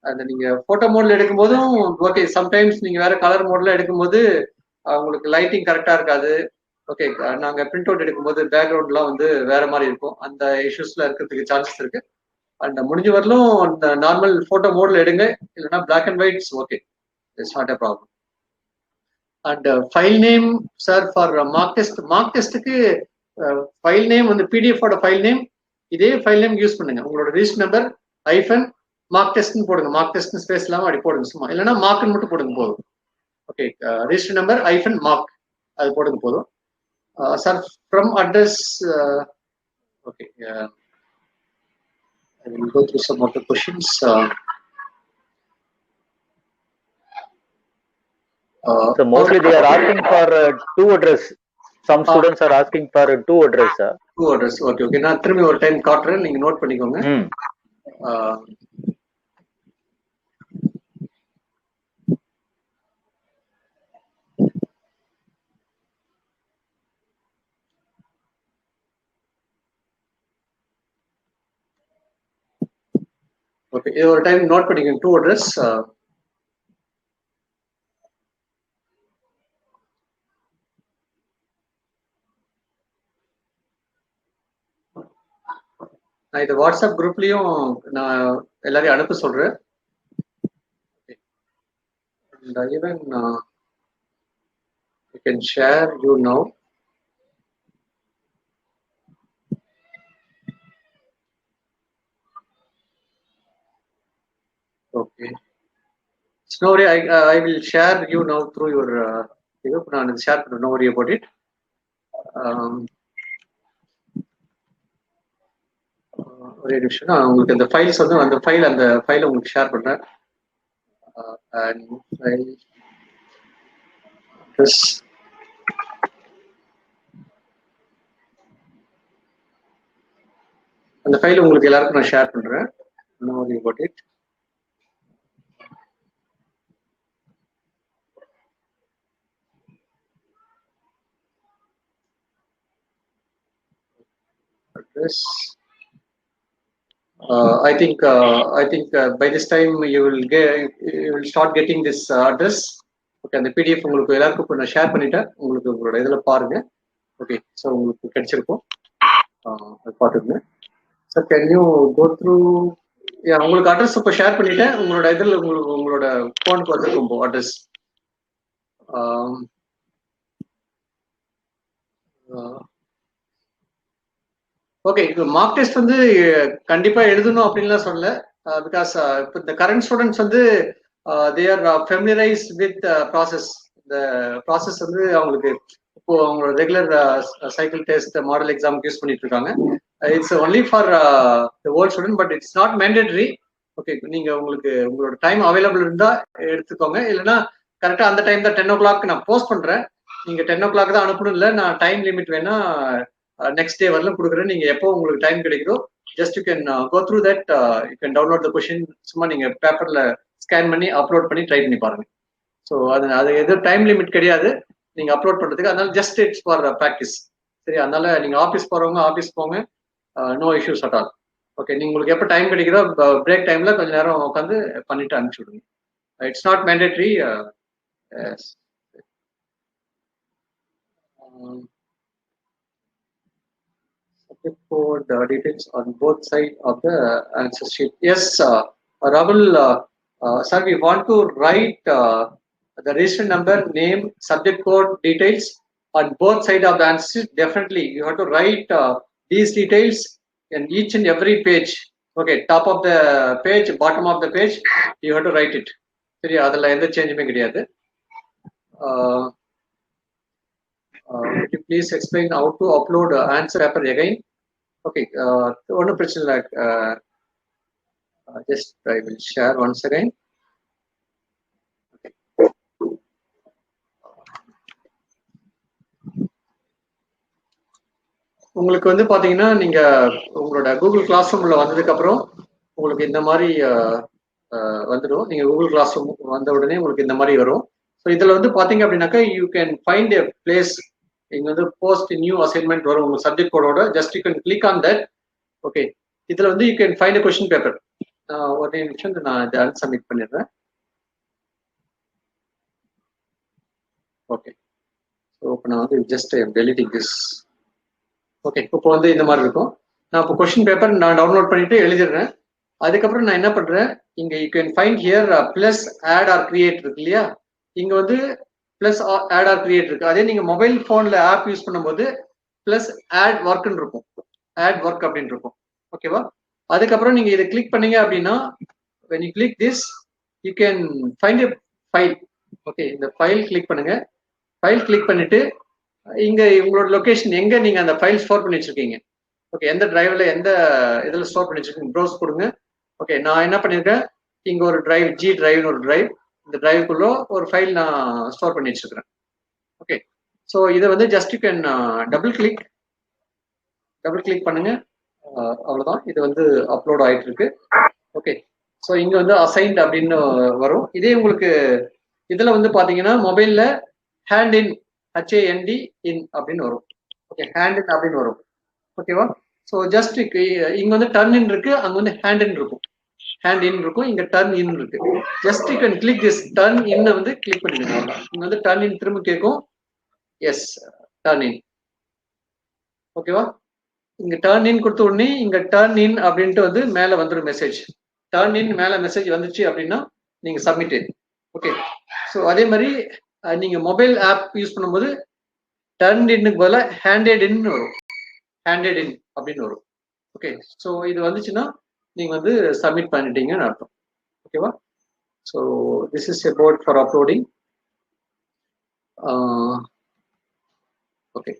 அந்த நீங்க போட்டோ மோட்ல எடுக்கும் போதும் ஓகே. சம்டைம்ஸ் நீங்க வேற கலர் மோட்ல எடுக்கும்போது உங்களுக்கு லைட்டிங் கரெக்டா இருக்காது. ஓகே, நாங்க பிரிண்ட் அவுட் எடுக்கும்போது பேக்ரவுண்ட்லாம் வந்து வேற மாதிரி இருக்கும். அந்த இஷ்யூஸ்ல இருக்கிறதுக்கு சான்சஸ் இருக்கு. அண்ட் முடிஞ்ச வரலும் அந்த நார்மல் போட்டோ மோட்ல எடுங்க, இல்லைன்னா black and whites okay, it's not a problem. And file name sir for mark டெஸ்ட்டுக்கு ஃபைல் நேம் வந்து பிடிஎஃபோட ஃபைல் நேம் இதே ஃபைல் நேம் யூஸ் பண்ணுங்க. உங்களோட ரிஜிஸ்டர் நம்பர் ஐஃபன் மார்க் டெஸ்ட்னு போடுங்க. மார்க் டெஸ்ட் ஸ்பேஸ் இல்லாம அப்படி போடுங்க சும்மா, இல்லைன்னா மார்க்னு மட்டும் போடுங்க போதும். Okay, register number hyphen mark அது போடுங்க போதும். Sir from address okay, I will go through some of the questions. So mostly they are asking for two address. Some students are asking for two address. Two address. Okay, okay. நான் திரும்பி ஒரு time காட்டுறேன், நீங்க note பண்ணிக்கோங்க. Okay, இது ஒரு time note பண்ணிக்கோங்க. To address. நான் இது வாட்ஸ்அப் குரூப்லயும் நான் எல்லாரையும் அனுப்ப சொல்றேன். And even you can share you now. Okay. No worry, I will share you now through your. நான் ஷேர் பண்ணுறேன். No worry about it. ஒரே நிமிஷம், நான் உங்களுக்கு அந்த ஃபைல்ஸ் வந்து அந்த ஃபைலை உங்களுக்கு ஷேர் பண்றேன். அந்த ஃபைல் உங்களுக்கு எல்லாருக்கும் நான் ஷேர் பண்றேன். No worry about it. Address. I think by this time you will start getting this address. Okay, அந்த PDF உங்களுக்கு எல்லாருக்கும் நான் ஷேர் பண்ணிட்டேன். உங்களுக்கு உங்களோட இதுல பாருங்க. ஓகே, ஸோ உங்களுக்கு கிடைச்சிருக்கும், பார்த்துங்க. Sir can you go through? உங்களுக்கு அட்ரஸ் இப்போ ஷேர் பண்ணிட்டேன். உங்களோட இதில் உங்களோட ஃபோனுக்கு வந்துருக்கும் போ அட்ரஸ். ஓகே, இப்போ மார்க் டெஸ்ட் வந்து கண்டிப்பா எழுதணும் அப்படின்லாம் சொல்லல. பிகாஸ் இப்போ இந்த கரண்ட் ஸ்டூடெண்ட்ஸ் வந்து they are familiarized with process. இந்த ப்ராசஸ் வந்து அவங்களுக்கு இப்போ அவங்களோட ரெகுலர் சைக்கிள் டெஸ்ட் மாடல் எக்ஸாமுக்கு யூஸ் பண்ணிட்டு இருக்காங்க. It's only for the old student, but it's not mandatory. Okay, நீங்க உங்களுக்கு உங்களோட டைம் அவைலபிள் இருந்தா எடுத்துக்கோங்க, இல்லைன்னா கரெக்டா அந்த டைம் தான் 10 o'clock நான் போஸ்ட் பண்றேன். நீங்க 10 o'clock தான் அனுப்பணும் இல்லை, நான் டைம் லிமிட் வேணா நெக்ஸ்ட் டே வரலாம் கொடுக்குறேன். நீங்க எப்போ உங்களுக்கு டைம் கிடைக்குதோ just you can go through that. You can download the question. சும்மா நீங்க பேப்பர்ல ஸ்கேன் பண்ணி அப்லோட் பண்ணி ட்ரை பண்ணி பாருங்க. ஸோ அது எதுவும் டைம் லிமிட் கிடையாது நீங்க அப்லோட் பண்றதுக்கு. அதனால ஜஸ்ட் இட்ஸ் ஃபார் ப்ராக்டிஸ். சரி, அதனால நீங்க ஆஃபீஸ் போறவங்க ஆஃபீஸ் போங்க, no issues at all. Okay, நீங்க உங்களுக்கு எப்போ டைம் கிடைக்குதோ பிரேக் டைம்ல கொஞ்ச நேரம் உட்காந்து பண்ணிட்டு அனுப்பிச்சு விடுங்க. It's not mandatory. Code details on both sides of the answer sheet. Yes, Rahul, sir, we want to write the register number, name, subject code details on both sides of the answer sheet. Definitely, you have to write these details in each and every page. Okay, top of the page, bottom of the page, you have to write it. சரி, அதில் எந்த சேஞ்சுமே கிடையாது. Could you please explain how to upload answer paper again? Okay, ஒன்றும் பிரச்சனை இல்லை. Just I will share once again. உங்களுக்கு வந்து பாத்தீங்கன்னா நீங்க உங்களோட கூகுள் கிளாஸ் ரூம்ல வந்ததுக்கு அப்புறம் உங்களுக்கு இந்த மாதிரி வந்துடும். நீங்க கூகுள் கிளாஸ் ரூம் வந்த உடனே உங்களுக்கு இந்த மாதிரி வரும். ஸோ இதுல வந்து பாத்தீங்க அப்படின்னாக்கா you can find a place. இங்க வந்து போஸ்ட் நியூ அசைன்மெண்ட் வரும் உங்க சப்ஜெக்ட் கோடோட. Just you can click on that. Okay, இதுல வந்து you can find a question paper. ஒரு நிமிஷம் நான் இதை அன்சப்மிட் பண்ணிடுறேன். ஓகே, ஸோ இப்போ நான் வந்து ஜஸ்ட் டெலிட்டிங் திஸ். ஓகே, இப்போ வந்து இந்த மாதிரி இருக்கும். நான் இப்போ கொஸ்டின் பேப்பர் நான் டவுன்லோட் பண்ணிட்டு எழுதிடுறேன். அதுக்கப்புறம் நான் என்ன பண்றேன், இங்க you can find here plus add or create இருக்கு இல்லையா. இங்க வந்து பிளஸ் ஆட் ஆர் கிரியேட் இருக்கு. அதே நீங்க மொபைல் போன்ல ஆப் யூஸ் பண்ணும்போது பிளஸ் ஆட் ஒர்க்னு இருக்கும், ஆட் ஒர்க் அப்படின்னு இருக்கும். ஓகேவா? அதுக்கப்புறம் நீங்க இதை கிளிக் பண்ணீங்க அப்படின்னா when you click this you can find a file. Okay, இந்த ஃபைல் கிளிக் பண்ணுங்க. ஃபைல் கிளிக் பண்ணிட்டு இங்க உங்களோட லொகேஷன் எங்க நீங்க அந்த ஃபைல் ஸ்டோர் பண்ணி வச்சிருக்கீங்க. ஓகே, எந்த டிரைவ்ல எந்த இதுல ஸ்டோர் பண்ணி வச்சிருக்கீங்க ப்ரௌஸ் கொடுங்க. ஓகே, நான் என்ன பண்ணிருக்கேன், இங்க ஒரு டிரைவ் ஜி டிரைவ்னு ஒரு டிரைவ், இந்த டிரைவுக்குள்ள ஒரு ஃபைல் நான் ஸ்டோர் பண்ணி வச்சிருக்கிறேன். ஓகே, ஸோ இதை வந்து just you can double click பண்ணுங்க. அவ்வளவுதான், இது வந்து அப்லோட் ஆயிட்டு இருக்கு. ஓகே, ஸோ இங்க வந்து அசைன்ட் அப்படின்னு வரும். இதே உங்களுக்கு இதுல வந்து பாத்தீங்கன்னா மொபைல்ல ஹேண்ட் இன் HAND இன் அப்படின்னு வரும். ஓகே, ஹேண்ட் இன் அப்படின்னு வரும். ஓகேவா? ஸோ ஜஸ்ட் இங்க வந்து டர்ன் இன் இருக்கு, அங்க வந்து ஹேண்ட் இன் இருக்கும். ஹேண்ட் இன் இருக்கும், இங்க டர்ன் இன் இருக்கு. Just you can click this turn in வந்து கிளிக் பண்ணிடுங்க. இங்க வந்து டர்ன் இன் திரும்ப கேட்கும். Yes, turn in. ஓகேவா? இங்க டர்ன் இன் கொடுத்த உடனே இங்க டர்ன் இன் அப்படின்ட்டு வந்து மேல வந்துடும் மெசேஜ். டர்ன் இன் மேல மெசேஜ் வந்துச்சு அப்படின்னா நீங்க சப்மிட். ஓகே, ஸோ அதே மாதிரி நீங்க மொபைல் ஆப் யூஸ் பண்ணும்போது டர்ன் இன்னுக்கு பதிலா ஹேண்டட் இன் வரும், ஹேண்டட் இன் அப்படின்னு வரும். ஓகே, ஸோ இது வந்துச்சுன்னா நீங்க வந்து சப்மிட் பண்ணிட்டீங்கன்னு அர்த்தம். ஓகேவா? So this is about for uploading. Okay,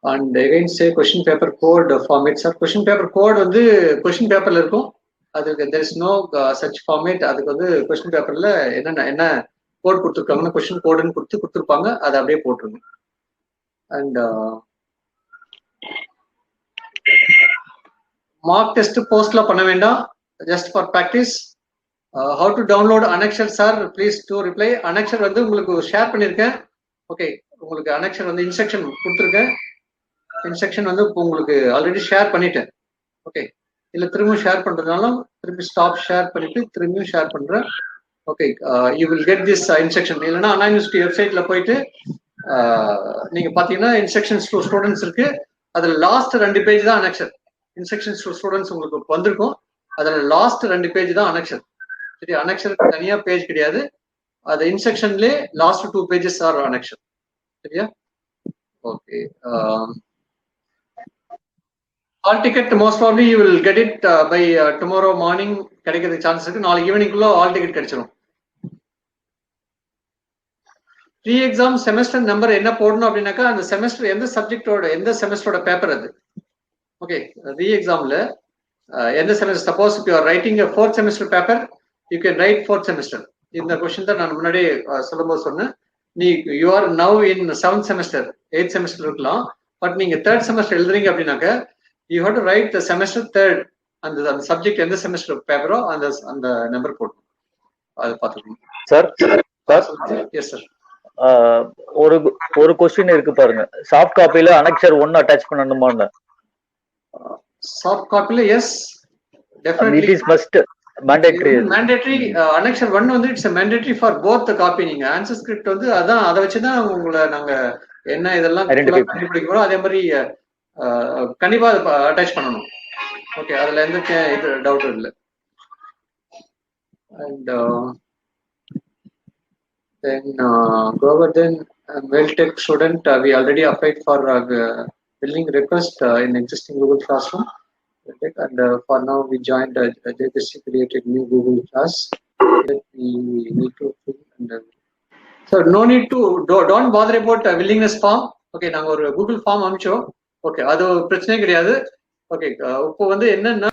and again say question paper code format. Sir question paper code வந்து கொஸ்டின் பேப்பர்ல இருக்கும். அதுக்கு there is no such format. அதுக்கு வந்து கொஸ்டின் பேப்பர்ல என்ன கோட் கொடுத்துருக்காங்கன்னா கொஸ்டின் கோடுன்னு கொடுத்துருப்பாங்க, அதை அப்படியே போட்டுருங்க. அண்ட் மார்க் டெஸ்ட் போஸ்ட்ல பண்ண வேண்டாம், just for practice. How to download annexure sir, please to reply. Annexure வந்து உங்களுக்கு ஷேர் பண்ணியிருக்கேன். ஓகே, உங்களுக்கு அனெக்ஷர் வந்து இன்ஸ்ட்ரக்ஷன் கொடுத்துருக்கேன். இன்ஸ்ட்ரக்ஷன் வந்து உங்களுக்கு ஆல்ரெடி ஷேர் பண்ணிட்டேன். ஓகே, இல்லை திரும்ப ஷேர் பண்றதுனால திருப்பி ஸ்டாப் ஷேர் பண்ணிட்டு திரும்பியும் ஷேர் பண்றேன். Okay, you will get this instruction. இல்லைன்னா அண்ணா யூனிவர்சிட்டி வெப்சைட்ல போயிட்டு நீங்க பாத்தீங்கன்னா இன்ஸ்ட்ரக்ஷன்ஸ் டு ஸ்டூடெண்ட்ஸ் இருக்கு. அதுல லாஸ்ட் 2 பேஜ் தான் அனெக்ஷர். இன்ஸ்ட்ரக்ஷன்ஸ் டு ஸ்டூடெண்ட்ஸ் உங்களுக்கு வந்திருக்கும், அதுல லாஸ்ட் 2 பேஜ் தான் அனெக்ஷர். சரி, அனெக்ஷருக்கு தனியா பேஜ் கிடையாது. அது இன்ஸ்ட்ரக்ஷன்லேயே லாஸ்ட் 2 பேஜஸ் ஆர் அனெக்ஷர். சரியா? Okay, hall ticket most probably you will get it by tomorrow morning. கிடைக்கிறதுக்கு சான்ஸ் இருக்கு. நாளைக்கு ஈவினிங்குள்ள ஹால் டிக்கெட் கிடைச்சிடும். ப்ரீ எக்ஸாம் செமஸ்டர் நம்பர் என்ன போடணும் அப்படின்னாக்கா அந்த செமஸ்டர் எந்த சப்ஜெக்டோட எந்த செமஸ்டரோட பேப்பர் அது. ஓகே, ரீ எக்ஸாம்ல எந்த semester, suppose you R writing 4th semester paper, you can right 4th semester. இந்த கொஸ்டின் தான் நான் முன்னாடியே சொல்லும்போது சொன்னேன். நீ you are now in 7th semester, 8th semester இருக்கலாம். பட் நீங்க 3rd செமஸ்டர் எழுதுறீங்க அப்படின்னாக்க you have to write the semester 3rd. அந்த சப்ஜெக்ட் எந்த செமஸ்டர் பேப்பரோ அந்த நம்பர் போடணும். அதை பார்த்துக்கணும். சார் எஸ் சார், ஒரு கொஸ்டின் இருக்கு பாருங்க. சாஃப்ட் காப்பில அனெக்சர் 1 அட்டாச் பண்ணணுமான்னு. சாஃப்ட் காப்பில yes, definitely it is must mandatory. mandatory. annexure 1 வந்து it's mandatory for both the copy. நீங்க ஆன்சர் ஸ்கிரிப்ட் வந்து அதான், அதை வச்சுதான் உங்களை நாங்க என்ன இதெல்லாம் கண்டுபிடிக்கிறோம். அதே மாதிரி கண்டிப்பா அட்டாச் பண்ணணும். ஓகே, அதுல எந்த இது டவுட் இல்லை. And then Govardhan Well-Tech student, we already applied for billing request in existing Google Classroom, and for now we joined JPC created new Google Class that we need to fill. And so no need to don't bother about willingness form. Okay, நாங்க ஒரு Google form அனுப்பிச்சோம். Okay, அது பிரச்சனை கிடையாது. Okay, இப்போ வந்து என்னன்னா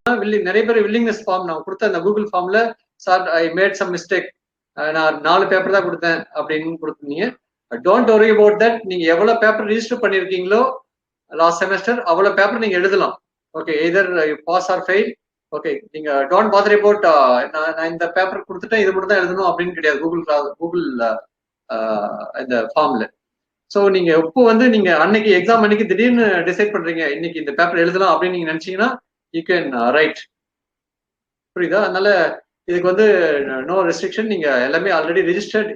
நிறைய பேர் வில்லிங்னஸ் ஃபார்ம் நான் கொடுத்த அந்த கூகுள் ஃபார்ம்ல sir I made some mistake, நான் 4 பேப்பர் தான் கொடுத்தேன் அப்படின்னு கொடுத்தீங்க. Don't worry about that. நீங்க எவ்வளவு பேப்பர் ரிஜிஸ்டர் பண்ணிருக்கீங்களோ லாஸ்ட் செமஸ்டர் அவ்வளவு பேப்பர் நீங்க எழுதலாம். ஓகே, எதர் பாஸ் ஆர் ஃபெயில். ஓகே, நீங்க டோன்ட் பாதர் அபவுட் நான் இந்த பேப்பர் கொடுத்துட்டேன் இது மட்டும் தான் எழுதணும் அப்படின்னு கிடையாது கூகுள் இந்த ஃபார்ம்ல. ஸோ நீங்க இப்போ வந்து நீங்க அன்னைக்கு எக்ஸாம் அன்னைக்கு திடீர்னு டிசைட் பண்றீங்க இன்னைக்கு இந்த பேப்பர் எழுதலாம் அப்படின்னு நீங்க நினைச்சீங்கன்னா யூ கேன் ரைட். புரியுதா? அதனால இதுக்கு வந்து நோ ரெஸ்ட்ரிக்ஷன். நீங்க எல்லாமே ஆல்ரெடி ரிஜிஸ்டர்ட்,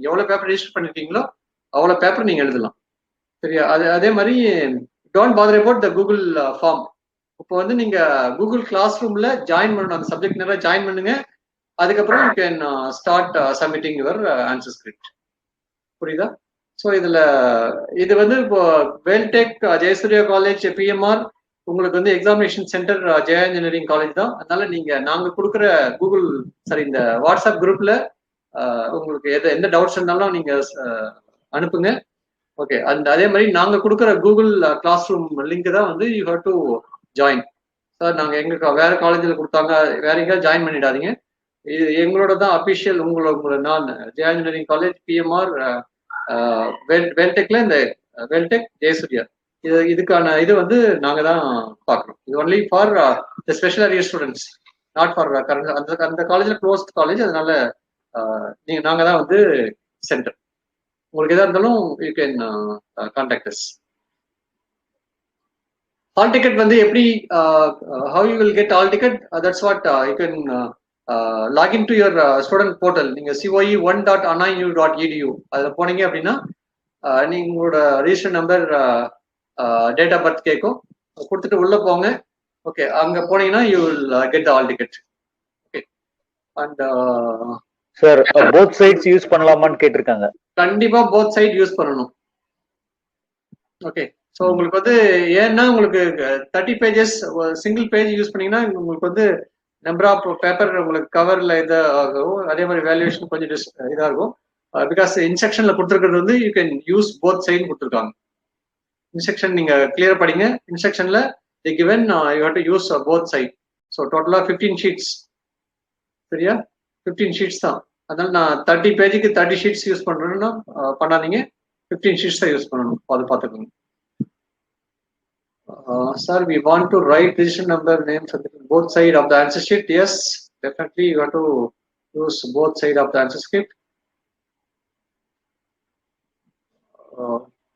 எவ்வளவு பேப்பர் ரிஜிஸ்டர் பண்ணிருக்கீங்களோ அவ்வளவு பேப்பர் நீங்க எழுதலாம். சரியா? அதே மாதிரி don't bother about the Google form. இப்போ வந்து நீங்க கூகுள் கிளாஸ் ரூம்ல ஜாயின் பண்ணணும், அந்த சப்ஜெக்ட் நேரம் ஜாயின் பண்ணுங்க. அதுக்கப்புறம் you can start submitting your answer script. புரியுதா? ஸோ இது வந்து இப்போ வேல்டெக் ஜெயசூர்யா காலேஜ் பிஎம்ஆர் உங்களுக்கு வந்து examination centre Jaya engineering college தான். அதனால நாங்க கொடுக்குற இந்த வாட்ஸ்அப் குரூப்ல உங்களுக்கு எந்த டவுட்ஸ் இருந்தாலும் நீங்க அனுப்புங்க. ஓகே, அதே மாதிரி நாங்க கொடுக்குற கூகுள் கிளாஸ் ரூம் லிங்க் தான் வந்து you have to join. Sir நாங்க எங்க வேற காலேஜில் கொடுத்தாங்க வேற எங்கேயாவது ஜாயின் பண்ணிடாதீங்க. இது எங்களோட தான் அபிஷியல். உங்களோட நான் ஜெயா இன்ஜினியரிங் காலேஜ் பிஎம்ஆர் வேல்டெக்ல இந்த வேல்டெக் ஜெயசூர்யா இதுக்கான இது வந்து நாங்க தான் பாக்குறோம். இது only for the special arrear students, not for current. அந்த காலேஜ்ல க்ளோஸ்ட் காலேஜ், அதனால நாங்க தான் வந்து சென்டர். உங்களுக்கு எதா இருந்தாலும் you can contact us. Hall ticket வந்து எப்படி how you will get hall ticket, that's what you can login to your student portal. நீங்க coe1.anu.edu அதுல போனீங்க அப்படின்னா நீங்க உங்களோட register number date of birth கேட்கும், கொடுத்துட்டு உள்ள போங்க. ஓகே, அங்க போனீங்கன்னா you will get the hall ticket. Okay, and sir both sides use பண்ணலாமான்னு கேட்டிருக்காங்க. கண்டிப்பா போத் சைட் யூஸ் பண்ணணும். ஓகே, ஸோ உங்களுக்கு வந்து ஏன்னா உங்களுக்கு 30 பேஜஸ் சிங்கிள் பேஜ் யூஸ் பண்ணீங்கன்னா உங்களுக்கு வந்து நம்பர் ஆஃப் பேப்பர் உங்களுக்கு கவர்ல இதாகும். அதே மாதிரி வேல்யூவேஷன் கொஞ்சம் இதா இருக்கும். பிகாஸ் இன்ஸ்ட்ரக்ஷன்ல கொடுத்துருக்கிறது வந்து you can use both side கொடுத்துருக்காங்க. இன்ஸ்ட்ரக்ஷன் நீங்க கிளியர் படிங்க. இன்ஸ்ட்ரக்ஷன்ல the given you have to use both side. So டோட்டலா 15 ஷீட்ஸ். சரியா? 15 ஷீட்ஸ் தான். அதனால நான் 30 பேஜுக்கு 30 ஷீட்ஸ் யூஸ் பண்றேன்னா பண்ணாதீங்க, 15 ஷீட்ஸ் தான் யூஸ் பண்ணணும். அது பார்த்துக்கோங்க. Sir, we want to write register number, name, both side of the answer sheet. Yes, definitely you have to use both side of the answer script.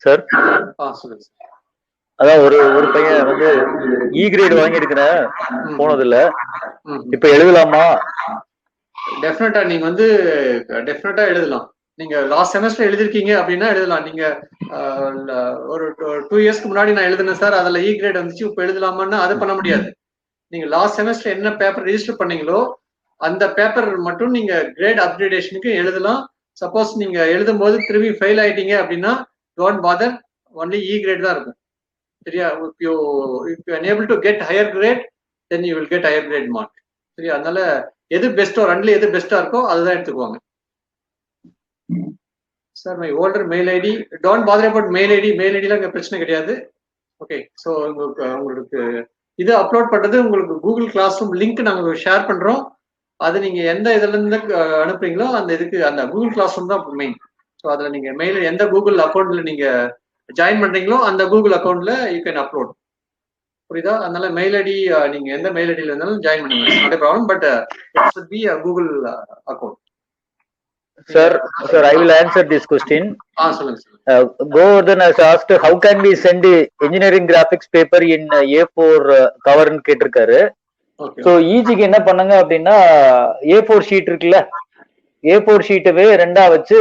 Sir சொல்லுங்க. அதான் ஒரு பையன் வந்து இ கிரேட் வாங்கி இருக்கிறேன் போனதுல, இப்ப எழுதலாமா? டெஃபினட்டா நீங்க வந்து டெஃபினட்டா எழுதலாம். நீங்க லாஸ்ட் செமஸ்டர் எழுதிருக்கீங்க அப்படின்னா எழுதலாம். நீங்க ஒரு 2 இயர்ஸ்க்கு முன்னாடி நான் எழுதுனேன் சார், அதுல இ கிரேட் வந்துச்சு, இப்ப எழுதலாமான்னா அது பண்ண முடியாது. நீங்க லாஸ்ட் செமஸ்டர் என்ன பேப்பர் ரிஜிஸ்டர் பண்ணீங்களோ அந்த பேப்பர் மட்டும் நீங்க கிரேட் அப்கிரேடேஷனுக்கு எழுதலாம். சப்போஸ் நீங்க எழுதும் போது திரும்பி ஃபெயில் ஆயிட்டீங்க அப்படின்னா don't bother, only E grade தான் இருக்கும். சரியா? if you unable to get higher grade then you will get higher grade mark. சரியா? அதனால எது பெஸ்டோ ரெண்டுல எது பெஸ்டா இருக்கோ அதுதான் எடுத்துக்குவாங்க. Sir my older mail ID, don't bother about mail ID. Mail ஐடிலாம் இங்கே பிரச்சனை கிடையாது. ஓகே, ஸோ உங்களுக்கு இது அப்லோட் பண்றது உங்களுக்கு கூகுள் கிளாஸ் ரூம் லிங்க் நாங்கள் ஷேர் பண்றோம். அது நீங்க எந்த இதுல இருந்து அனுப்புறீங்களோ அந்த இதுக்கு அந்த கூகுள் கிளாஸ் ரூம் தான் மெயின். ஸோ அதுல நீங்க மெயில் எந்த கூகுள் அக்கௌண்ட்ல நீங்க ஜாயின் பண்றீங்களோ அந்த கூகுள் அக்கௌண்ட்ல யூ கேன் அப்லோட். புரியுதா? அதனால மெயில் ஐடி நீங்க எந்த மெயில் ஐடியில இருந்தாலும் ஜாயின் பண்ணுங்க, not a problem. But it should be a Google account. Sir, I will answer this question. சொல்லுங்க. Govardhan has asked how can we send engineering graphics paper in A4 cover ன்னு கேட்டிருக்காரு. So ஈஜிக்கு என்ன பண்ணுங்க அப்படின்னா A4 sheet இருக்குல்ல, A4 ஷீட்டவே ரெண்டா வச்சு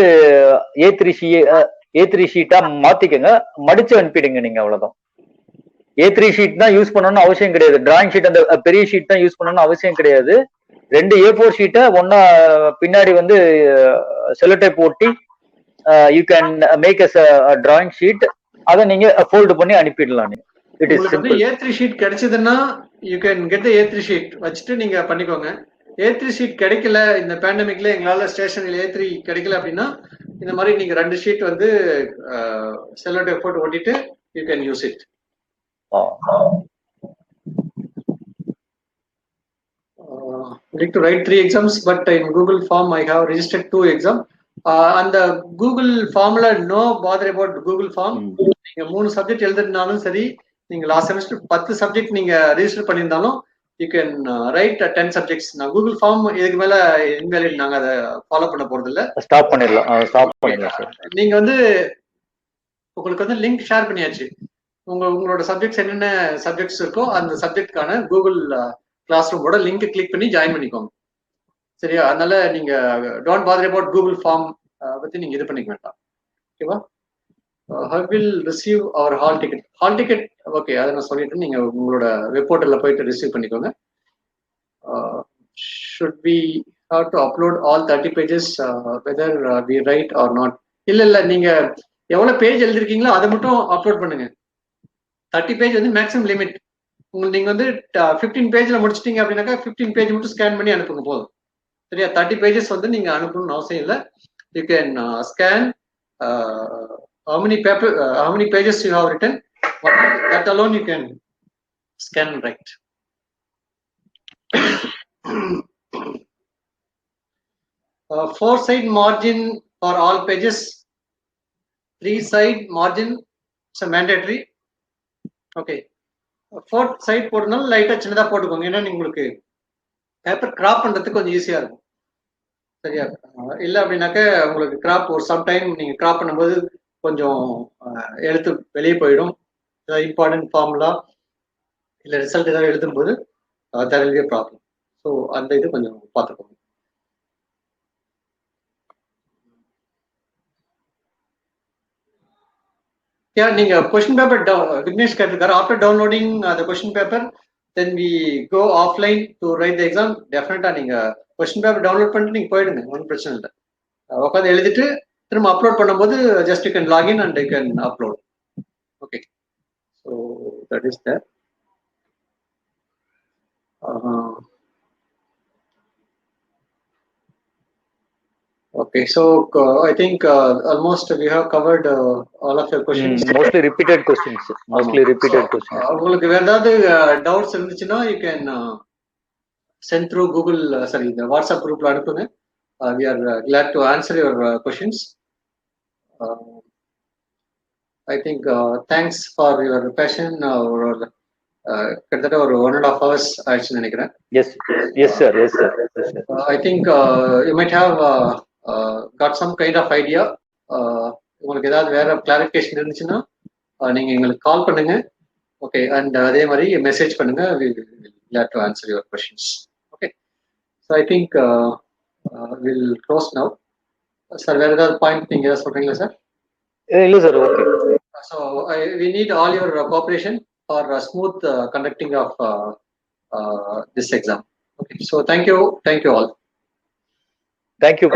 A3 ஷீட்டா மாத்திக்கங்க, மடிச்சு அனுப்பிடுங்க. நீங்க அவ்வளவுதான். A3 ஷீட் தான் யூஸ் பண்ணணும்னு அவசியம் கிடையாது. டிராயிங் ஷீட் அந்த பெரிய ஷீட் தான் யூஸ் பண்ணணும்னு அவசியம் கிடையாது. 2 A4 ஷீட்டை ஒன்னா பின்னாடி வந்து செலோடேப் ஒட்டி you can make as drawing sheet. அதை நீங்க ஃபோல்ட் பண்ணி அனுப்பிடலாம். It is simple. A3 sheet கிடைச்சதுன்னா you can get the A3 sheet வச்சுட்டு நீங்க பண்ணிக்கோங்க. A3 ஷீட் கிடைக்கல, இந்த பேண்டமிக்ல எங்களால ஸ்டேஷன்ல A3 கிடைக்கல அப்படின்னா இந்த மாதிரி நீங்க 2 ஷீட் வந்து செலோடேப் போட்டு ஒட்டிட்டு you can use it. Need to write 3 exams, but in Google form I have registered 2 exams. And the Google formula, no bother about Google form. நீங்க 3 சப்ஜெக்ட் எழுதுறதுனாலும் சரி, நீங்க லாஸ்ட் செமஸ்டர் 10 சப்ஜெக்ட் நீங்க register பண்ணியிருந்தாலும் you can right 10 subjects. நான் Google form இதுக்கு மேல invalid, நாங்க அதை ஃபாலோ பண்ண போறது இல்ல. ஸ்டாப் பண்ணிடலாம் சார். நீங்க வந்து உங்களுக்கு வந்து லிங்க் ஷேர் பண்ணியாச்சு. உங்களோட சப்ஜெக்ட்ஸ் என்னென்ன சப்ஜெக்ட்ஸ் இருக்கோ அந்த சப்ஜெக்ட்கான கூகுள் கிளாஸ் ரூமோட லிங்க் கிளிக் பண்ணி ஜாயின் பண்ணிக்கோங்க. சரியா? அதனால நீங்க don't bother about Google form பத்தி நீங்க இது பண்ணிக்க வேண்டாம். ஓகேவா? how will receive our hall ticket. Okay, அதை நான் சொல்லிட்டு நீங்க உங்களோட வெப் போர்ட்டல்ல போயிட்டு ரிசீவ் பண்ணிக்கோங்க. should we have to upload all 30 pages whether we write or not? இல்ல நீங்க எவ்வளவு பேஜ் எழுதிருக்கீங்களோ அதை மட்டும் அப்லோட் பண்ணுங்க. 30 பேஜ் வந்து மேக்ஸிமம் லிமிட். உங்களுக்கு நீங்க வந்து 15 பேஜ்ல முடிச்சிட்டீங்க அப்படின்னாக்கா 15 பேஜ் மட்டும் ஸ்கேன் பண்ணி அனுப்புங்க போதும். சரியா? 30 பேஜஸ் வந்து நீங்க அனுப்பணும்னு அவசியம் இல்லை. You can scan how many pages you have written, that alone you can scan and write. 4 side margin for all pages, 3 side margin is mandatory. Okay, 4th side போடுறதுனால லைட்டா சின்னதா போட்டுக்கோங்க. ஏன்னா உங்களுக்கு பேப்பர் கிராப் பண்றதுக்கு கொஞ்சம் ஈஸியா இருக்கும். சரியா? இல்ல அப்படின்னாக்க உங்களுக்கு கிராப் ஒரு சம்டைம் நீங்க கிராப் பண்ணும்போது கொஞ்சம் எழுத்து வெளியே போயிடும். இம்பார்ட்டன்ட் ஃபார்முலா இல்ல ரிசல்ட் ஏதாவது எழுதும்போது there will be a problem. So அந்த இது கொஞ்சம் பார்த்துக்கோங்க. நீங்க கொஸ்டின் பேப்பர் விக்னேஷ் கேட்டிருக்காரு. After downloading the question paper then we go offline to write the exam. டெஃபினட்டா நீங்க கொஸ்டின் பேப்பர் டவுன்லோட் பண்ணிட்டு நீங்க போயிடுங்க, ஒன்றும் பிரச்சனை இல்லை. உட்காந்து எழுதிட்டு திரும்ப அப்லோட் பண்ணும்போது just you can log in and you can upload. Okay, so that is that. Okay, so I think almost we have covered all of your questions. Mostly repeated questions. உங்களுக்கு வேற ஏதாவது டவுட்ஸ் இருந்துச்சுன்னா you can send through Google, the WhatsApp குரூப்ல அனுப்புங்க. We are glad to answer your questions. I think thanks for your passion. கிட்டத்தட்ட ஒரு 1.5 hours ஆயிடுச்சுன்னு நினைக்கிறேன். Yes sir. I think you might have got some kind of idea. உங்களுக்கு ஏதாவது வேற clarification இருந்துச்சுன்னா நீங்க எங்களுக்கு கால் பண்ணுங்க. ஓகே, அண்ட் அதே மாதிரி மெசேஜ் பண்ணுங்க. we will be glad to answer your questions. Okay, so I think we'll close now. Sir, வேற ஏதாவது பாயிண்ட் நீங்க ஏதாவது சொல்றீங்களா சார்? இல்ல sir. Okay, so we need all your cooperation for smooth conducting of this exam. Okay, so thank you all. Thank you.